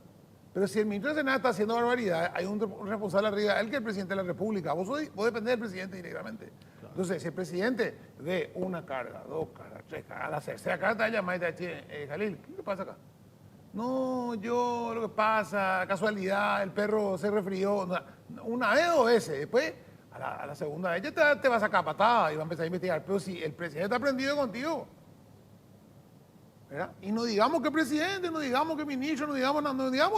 B: Pero si el ministro de la Senat está haciendo barbaridades, hay un responsable arriba, él que es el presidente de la República. Vos dependés del presidente directamente. Claro. Entonces, si el presidente ve una carga, 2 cargas, 3 cargas, a la tercera carga te va a llamar y te va a decir, Jalil, ¿qué pasa acá? No, lo que pasa, casualidad, el perro se resfrió, una vez o 2 veces, después a la segunda vez ya te va a sacar patada y va a empezar a investigar, pero si el presidente está prendido contigo, ¿verdad? Y no digamos que presidente, no digamos que ministro, no digamos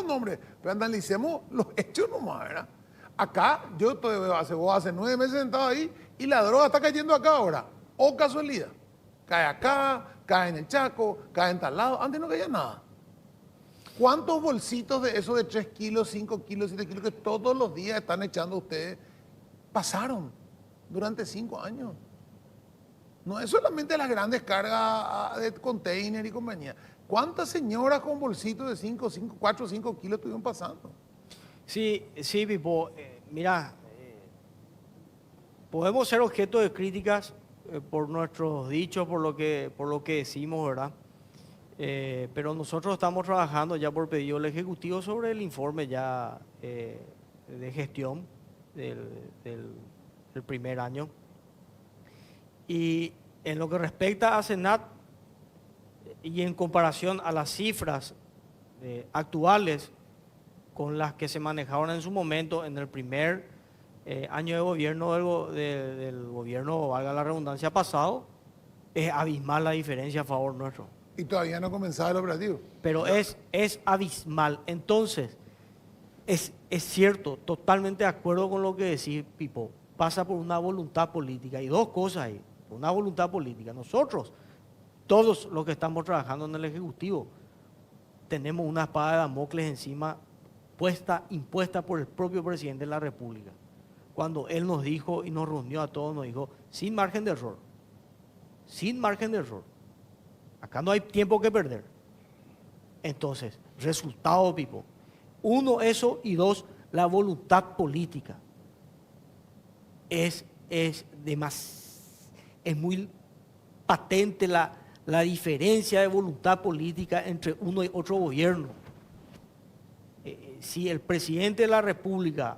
B: nombre, pero analicemos los hechos nomás, ¿verdad? Acá, vos hace 9 meses sentado ahí y la droga está cayendo acá ahora, o casualidad, cae acá, cae en el Chaco, cae en tal lado, antes no caía nada. ¿Cuántos bolsitos de esos de 3 kilos, 5 kilos, 7 kilos que todos los días están echando ustedes pasaron durante 5 años? No es solamente las grandes cargas de container y compañía. ¿Cuántas señoras con bolsitos de 4 o 5 kilos estuvieron pasando?
F: Sí, Pipo. Mira, podemos ser objeto de críticas por nuestros dichos, por lo que decimos, ¿verdad? Pero nosotros estamos trabajando ya por pedido del Ejecutivo sobre el informe ya de gestión del primer año. Y en lo que respecta a Senat y en comparación a las cifras actuales con las que se manejaron en su momento en el primer año de gobierno del gobierno, valga la redundancia, pasado, es abismal la diferencia a favor nuestro.
B: Y todavía no comenzaba el operativo.
F: Pero es abismal. Entonces, es cierto, totalmente de acuerdo con lo que decís, Pipo. Pasa por una voluntad política. Y dos cosas ahí. Una voluntad política. Nosotros, todos los que estamos trabajando en el Ejecutivo, tenemos una espada de Damocles encima impuesta por el propio presidente de la República. Cuando él nos dijo y nos reunió a todos, nos dijo, sin margen de error. Sin margen de error. Acá no hay tiempo que perder. Entonces, resultado, Pipo. Uno, eso, y dos, la voluntad política. Es muy patente la diferencia de voluntad política entre uno y otro gobierno. Si el presidente de la República,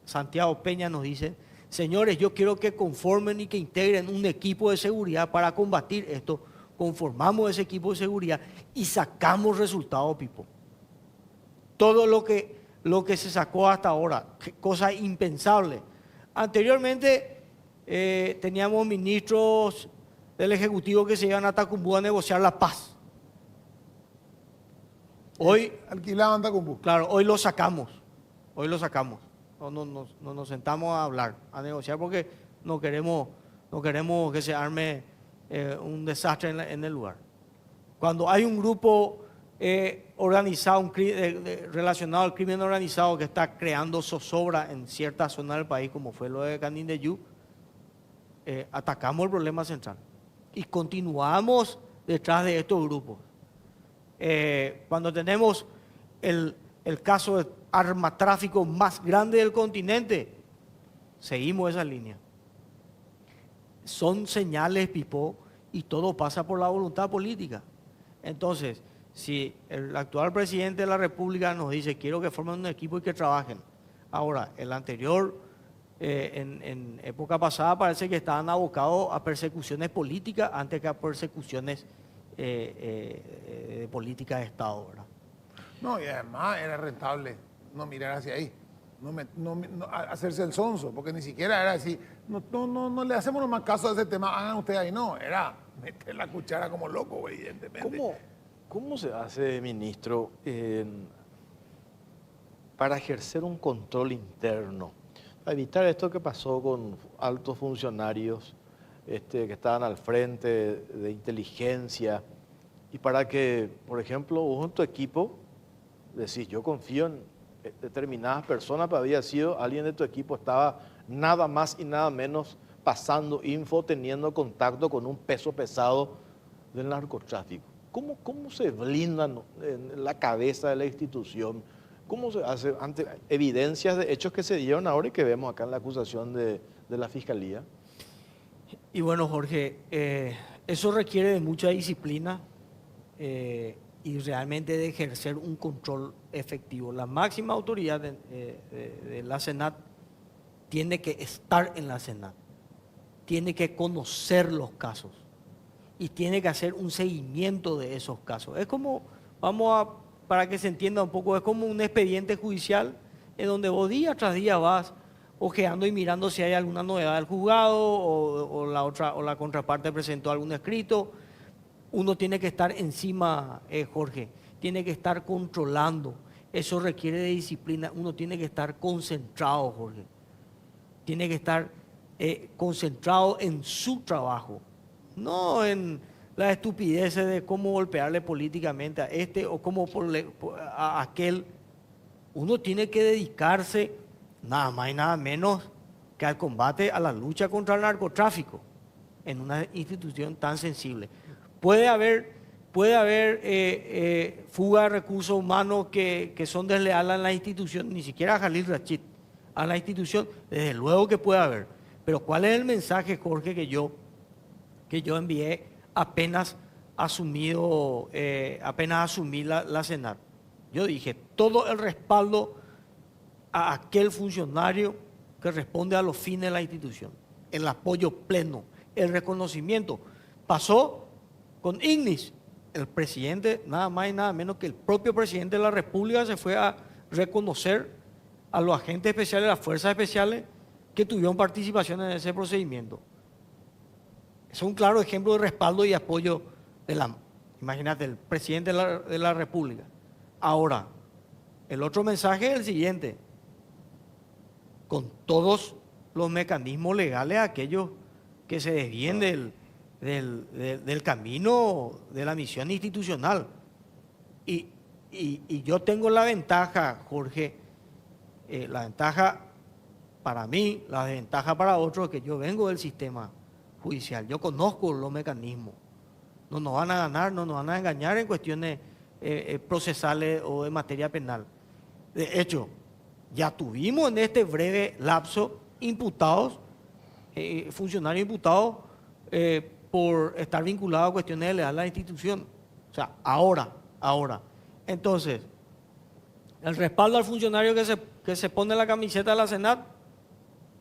F: Santiago Peña, nos dice, señores, yo quiero que conformen y que integren un equipo de seguridad para combatir esto, conformamos ese equipo de seguridad y sacamos resultados, Pipo. Todo lo que se sacó hasta ahora, cosa impensable. Anteriormente teníamos ministros del Ejecutivo que se iban a Tacumbú a negociar la paz. Hoy,
B: Alquilaban Tacumbú.
F: claro, hoy lo sacamos. Hoy lo sacamos. No nos sentamos a hablar, a negociar, porque no queremos que se arme un desastre en el lugar. Cuando hay un grupo organizado, relacionado al crimen organizado que está creando zozobra en cierta zona del país, como fue lo de Canindeyú, atacamos el problema central y continuamos detrás de estos grupos. Cuando tenemos el caso de armatráfico más grande del continente, seguimos esa línea. Son señales, Pipo, y todo pasa por la voluntad política. Entonces, si el actual presidente de la República nos dice, quiero que formen un equipo y que trabajen. Ahora, el anterior, en época pasada, parece que estaban abocados a persecuciones políticas antes que a persecuciones de política de Estado, ¿verdad?
B: No, y además era rentable no mirar hacia ahí, hacerse el sonso, porque ni siquiera era así, no le hacemos más caso a ese tema, hagan ustedes ahí, no, era meter la cuchara como loco, evidentemente.
A: ¿Cómo se hace, ministro, para ejercer un control interno? Para evitar esto que pasó con altos funcionarios que estaban al frente de inteligencia, y para que, por ejemplo, vos en tu equipo decís, yo confío en determinadas personas, pero había sido alguien de tu equipo, estaba nada más y nada menos pasando info, teniendo contacto con un peso pesado del narcotráfico. ¿Cómo se blindan en la cabeza de la institución? ¿Cómo se hace ante evidencias de hechos que se dieron ahora y que vemos acá en la acusación de la Fiscalía?
F: Y bueno, Jorge, eso requiere de mucha disciplina y realmente de ejercer un control efectivo. La máxima autoridad de la Senat tiene que estar en la Senat, tiene que conocer los casos y tiene que hacer un seguimiento de esos casos. Es como, para que se entienda un poco, es como un expediente judicial en donde vos día tras día vas ojeando y mirando si hay alguna novedad del juzgado o la contraparte presentó algún escrito. Uno tiene que estar encima, Jorge, tiene que estar controlando. Eso requiere de disciplina. Uno tiene que estar concentrado, Jorge. Tiene que estar concentrado en su trabajo, no en las estupideces de cómo golpearle políticamente a este o cómo a aquel. Uno tiene que dedicarse nada más y nada menos que al combate, a la lucha contra el narcotráfico en una institución tan sensible. Puede haber fuga de recursos humanos que son desleales a la institución, ni siquiera a Jalil Rachid, a la institución, desde luego que puede haber. Pero ¿cuál es el mensaje, Jorge, que yo envié apenas asumí la Senat? Yo dije, todo el respaldo a aquel funcionario que responde a los fines de la institución, el apoyo pleno, el reconocimiento. Pasó con Ignis, el presidente, nada más y nada menos que el propio presidente de la República se fue a reconocer a los agentes especiales, las fuerzas especiales que tuvieron participación en ese procedimiento. es un claro ejemplo de respaldo y apoyo de la, imagínate, el presidente de la República. Ahora, el otro mensaje es el siguiente: con todos los mecanismos legales, aquellos que se desvíen del camino de la misión institucional. Y yo tengo la ventaja, Jorge, la ventaja para mí, la desventaja para otros, que yo vengo del sistema judicial, yo conozco los mecanismos. No nos van a ganar, no nos van a engañar en cuestiones procesales o de materia penal. De hecho, ya tuvimos en este breve lapso imputados, funcionarios imputados por estar vinculados a cuestiones de lealtad a la institución. O sea, ahora. Entonces, el respaldo al funcionario que se pone la camiseta de la Senat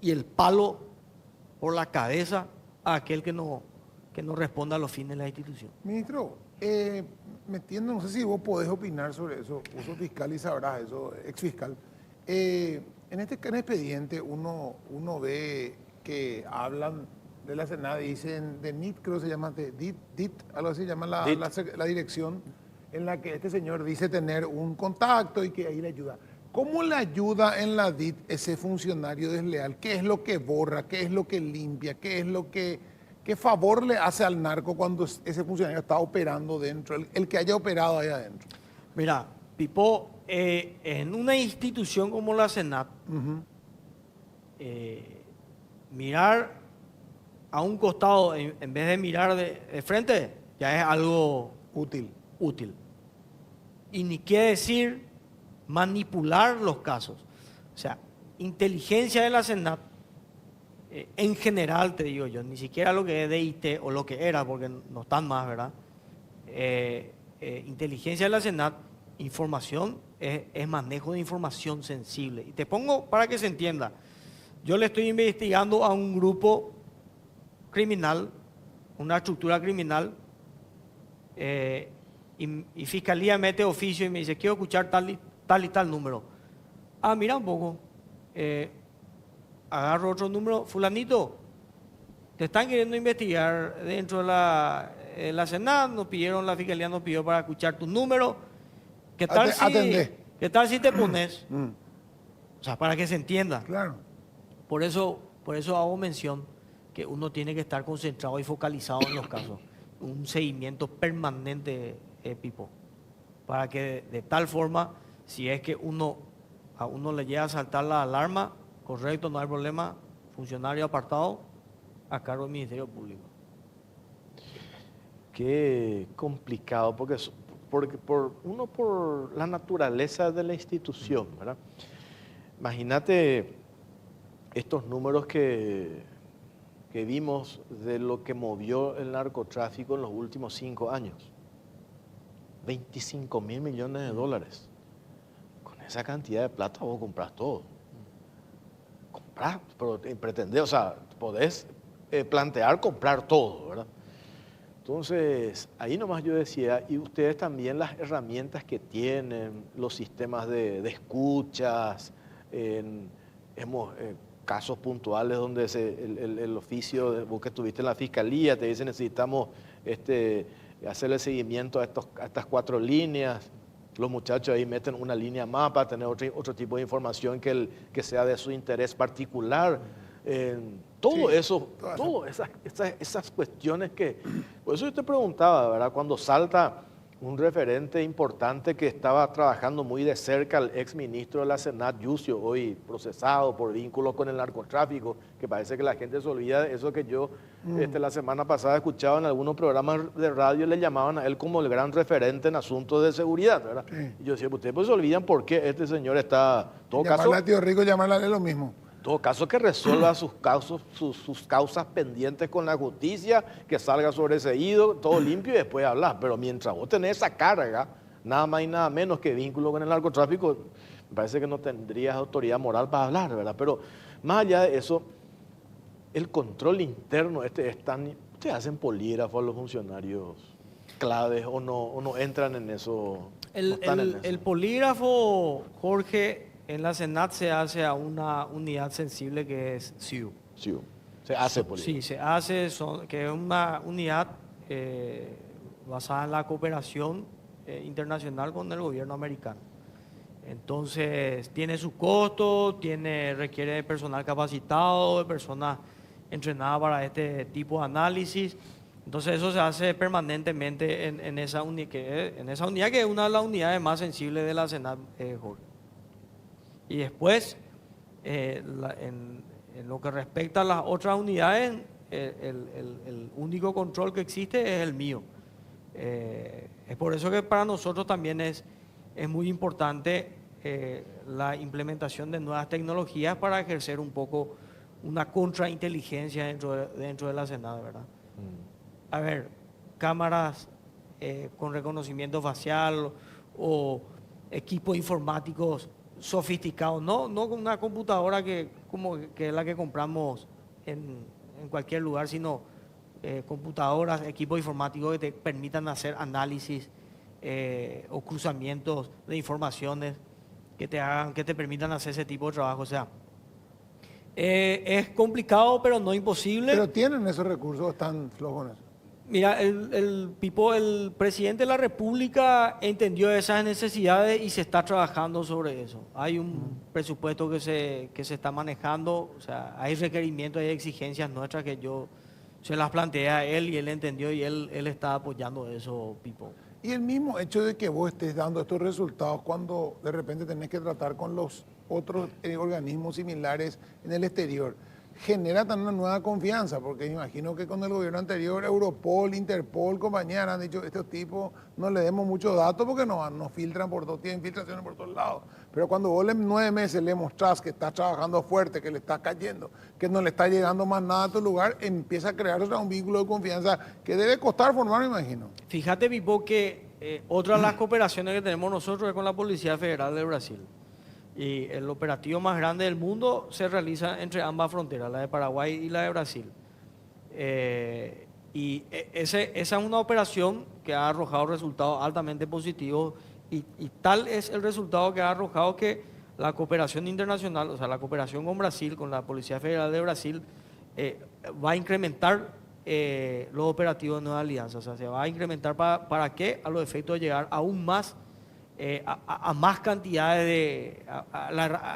F: y el palo por la cabeza a aquel que no responda a los fines de la institución.
B: Ministro, metiendo, no sé si vos podés opinar sobre eso, vos sos fiscal y sabrás eso, ex fiscal. En este expediente uno ve que hablan de la Senat y dicen de NIT, creo que se llama, DIT, algo así, llama la dirección, en la que este señor dice tener un contacto y que ahí le ayuda. ¿Cómo le ayuda en la DIT ese funcionario desleal? ¿Qué es lo que borra? ¿Qué es lo que limpia? ¿Qué favor le hace al narco cuando ese funcionario está operando dentro, el que haya operado ahí adentro?
F: Mira, Pipo, en una institución como la Senat, mirar a un costado en vez de mirar de frente ya es algo útil. Y ni qué decir manipular los casos. O sea, inteligencia de la Senat, en general te digo yo, ni siquiera lo que es DIT o lo que era, porque no están más, ¿verdad? Inteligencia de la Senat, información, es manejo de información sensible. Y te pongo para que se entienda. Yo le estoy investigando a un grupo criminal, una estructura criminal, y Fiscalía mete oficio y me dice, quiero escuchar tal y tal número. Ah, mira un poco. Agarro otro número. Fulanito, te están queriendo investigar dentro de la Senat, la Fiscalía nos pidió para escuchar tu número. ¿Qué tal si te pones? O sea, para que se entienda.
B: Claro.
F: Por eso hago mención que uno tiene que estar concentrado y focalizado en los casos. Un seguimiento permanente, Pipo, para que de tal forma, si es que a uno le llega a saltar la alarma, correcto, no hay problema, funcionario apartado a cargo del Ministerio Público.
A: Qué complicado, porque por la naturaleza de la institución, ¿verdad? Imagínate estos números que vimos de lo que movió el narcotráfico en los últimos 5 años. 25.000 millones de dólares. Con esa cantidad de plata vos compras todo. Comprar, pero pretendés, o sea, podés plantear comprar todo, ¿verdad? Entonces, ahí nomás yo decía, y ustedes también las herramientas que tienen, los sistemas de escuchas, casos puntuales donde el oficio, vos que estuviste en la Fiscalía, te dice necesitamos hacerle seguimiento a estas 4 líneas. Los muchachos ahí meten una línea más para tener otro tipo de información que sea de su interés particular. Todo
B: Sí,
A: eso, todas esas cuestiones que... Por eso yo te preguntaba, ¿verdad? Cuando salta un referente importante que estaba trabajando muy de cerca, el ex ministro de la Senat, Yucio, hoy procesado por vínculos con el narcotráfico, que parece que la gente se olvida de eso que yo la semana pasada escuchaba en algunos programas de radio, le llamaban a él como el gran referente en asuntos de seguridad, ¿verdad?
B: Sí.
A: Y yo decía, ustedes pues se olvidan por qué este señor está...
B: Llamarle a Tío Rico, llamarle a él lo mismo.
A: En todo caso, que resuelva sus causas pendientes con la justicia, que salga sobreseído, todo limpio y después hablar. Pero mientras vos tenés esa carga, nada más y nada menos que vínculo con el narcotráfico, me parece que no tendrías autoridad moral para hablar, ¿verdad? Pero más allá de eso, el control interno es tan... ¿Ustedes hacen polígrafo a los funcionarios claves o no entran en eso?
F: El polígrafo, Jorge, en la Senat se hace a una unidad sensible que es SIU.
A: Sí. Se hace polígono.
F: Sí, se hace, que es una unidad basada en la cooperación internacional con el gobierno americano. Entonces, tiene su costo, requiere de personal capacitado, de personas entrenadas para este tipo de análisis. Entonces, eso se hace permanentemente en esa unidad, que es una de las unidades más sensibles de la Senat, Jorge. Y después, en lo que respecta a las otras unidades, el único control que existe es el mío. Es por eso que para nosotros también es muy importante la implementación de nuevas tecnologías para ejercer un poco una contrainteligencia dentro de la Senat, ¿verdad? A ver, cámaras con reconocimiento facial o equipos informáticos sofisticados, no con una computadora que es la que compramos en cualquier lugar, sino computadoras, equipos informáticos que te permitan hacer análisis o cruzamientos de informaciones que te permitan hacer ese tipo de trabajo. O sea, es complicado, pero no imposible.
B: Pero tienen esos recursos, están flojos en eso.
F: Mira, el presidente de la República entendió esas necesidades y se está trabajando sobre eso. Hay un presupuesto que se está manejando, o sea, hay requerimientos, hay exigencias nuestras que yo se las planteé a él y él entendió y él está apoyando eso, Pipo.
B: Y el mismo hecho de que vos estés dando estos resultados cuando de repente tenés que tratar con los otros organismos similares en el exterior, genera también una nueva confianza, porque imagino que con el gobierno anterior, Europol, Interpol, compañías han dicho, estos tipos no le demos muchos datos porque nos filtran por todos, tienen filtraciones por todos lados. Pero cuando vos en 9 meses le mostrás que estás trabajando fuerte, que le estás cayendo, que no le está llegando más nada a tu lugar, empieza a crear un vínculo de confianza que debe costar formar, me imagino.
F: Fíjate, Pipo, que otra de las cooperaciones que tenemos nosotros es con la Policía Federal de Brasil. Y el operativo más grande del mundo se realiza entre ambas fronteras, la de Paraguay y la de Brasil. Esa es una operación que ha arrojado resultados altamente positivos y tal es el resultado que ha arrojado que la cooperación internacional, o sea, la cooperación con Brasil, con la Policía Federal de Brasil, va a incrementar los operativos de Nueva Alianza. O sea, se va a incrementar ¿para qué? A los efectos de llegar aún más a más cantidades de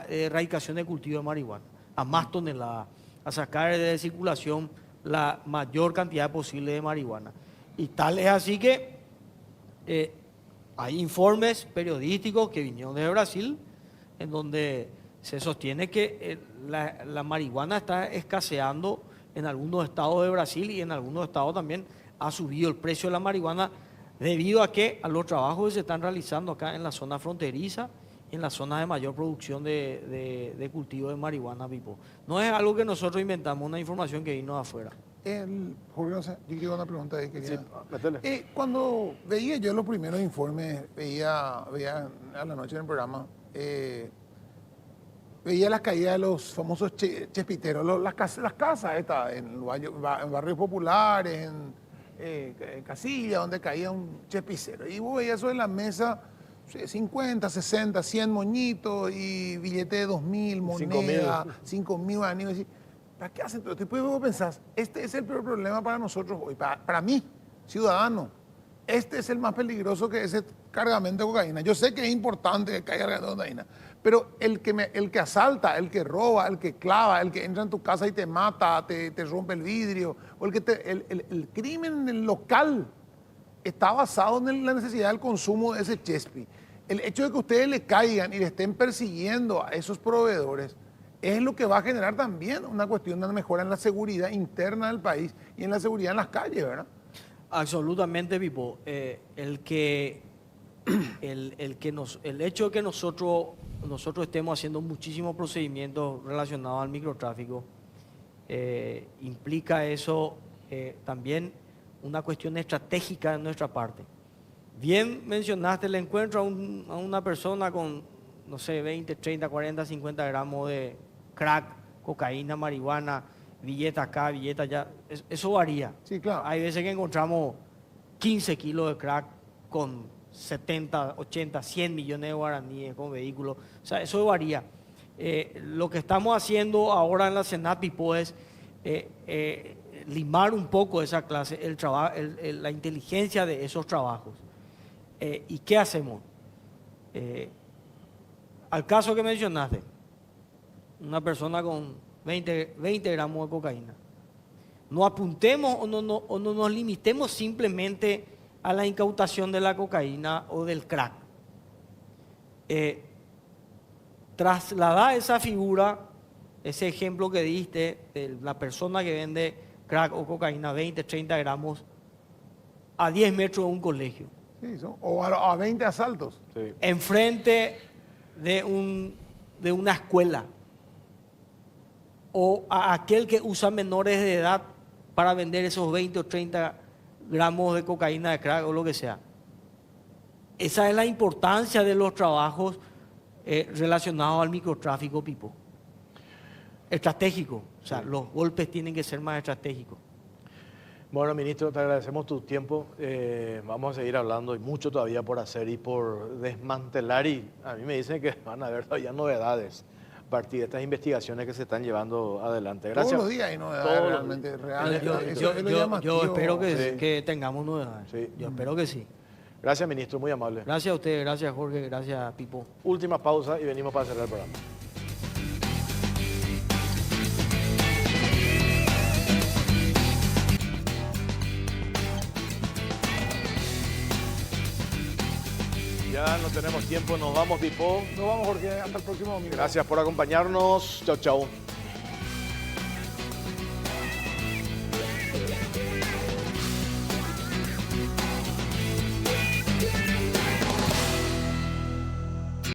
F: erradicación de cultivo de marihuana, a más toneladas, a sacar de circulación la mayor cantidad posible de marihuana. Y tal es así que hay informes periodísticos que vinieron de Brasil en donde se sostiene que la marihuana está escaseando en algunos estados de Brasil y en algunos estados también ha subido el precio de la marihuana debido a los trabajos que se están realizando acá en la zona fronteriza y en la zona de mayor producción de cultivo de marihuana, Pipo. No es algo que nosotros inventamos, una información que vino de afuera.
B: Jorge, no sé, yo quiero una pregunta ahí.
A: Sí, métele.
B: Cuando veía yo los primeros informes, veía a la noche en el programa, veía las caídas de los famosos chespiteros, las casas estas, en barrios populares, en Casilla, donde caía un chespicero. Y vos veías eso en la mesa, 50, 60, 100 moñitos y billete de 2.000, moneda, 5.000 anillos. ¿Para qué hacen todo esto? Después vos pensás, este es el peor problema para nosotros hoy, para mí, ciudadano. Este es el más peligroso que ese cargamento de cocaína. Yo sé que es importante que caiga cargamento de cocaína, pero el que asalta, el que roba, el que clava, el que entra en tu casa y te mata, te rompe el vidrio, o el crimen local está basado en la necesidad del consumo de ese chespi. El hecho de que ustedes le caigan y le estén persiguiendo a esos proveedores es lo que va a generar también una cuestión de mejora en la seguridad interna del país y en la seguridad en las calles, ¿verdad?
F: Absolutamente, Pipo. El hecho de que nosotros estemos haciendo muchísimos procedimientos relacionados al microtráfico implica eso también una cuestión estratégica de nuestra parte. Bien mencionaste el encuentro a una persona con, no sé, 20, 30, 40, 50 gramos de crack, cocaína, marihuana, billeta acá, billeta allá. Eso varía.
B: Sí, claro.
F: Hay veces que encontramos 15 kilos de crack con 70, 80, 100 millones de guaraníes con vehículos. O sea, eso varía. Lo que estamos haciendo ahora en la Senat, Pipo, es limar un poco esa clase, la inteligencia de esos trabajos. ¿Y qué hacemos? Al caso que mencionaste, una persona con 20 gramos de cocaína. No apuntemos o no nos limitemos simplemente a la incautación de la cocaína o del crack. Trasladar esa figura, ese ejemplo que diste de la persona que vende crack o cocaína, 20, 30 gramos, a 10 metros de un colegio.
B: Sí, o a 20 asaltos.
A: Sí.
F: Enfrente de una escuela. O a aquel que usa menores de edad para vender esos 20 o 30 gramos de cocaína, de crack o lo que sea. Esa es la importancia de los trabajos relacionados al microtráfico, Pipo. Estratégico. O sea, los golpes tienen que ser más estratégicos.
A: Bueno, ministro, te agradecemos tu tiempo. Vamos a seguir hablando, hay mucho todavía por hacer y por desmantelar. Y a mí me dicen que van a haber todavía novedades a partir de estas investigaciones que se están llevando adelante. Gracias.
B: Todos los días hay novedades
A: Todos los
B: realmente
A: días.
B: reales.
F: Yo
B: Eso es lo llamativo.
F: espero
A: Sí.
F: que tengamos novedades.
A: Sí.
F: Yo espero que sí.
A: Gracias, ministro, muy amable.
F: Gracias a ustedes, gracias Jorge, gracias Pipo.
A: Última pausa y venimos para cerrar el programa. Ya no tenemos tiempo, nos vamos, Pipo.
B: Nos vamos, Jorge. Hasta el próximo domingo.
A: Gracias por acompañarnos. Chao, chao.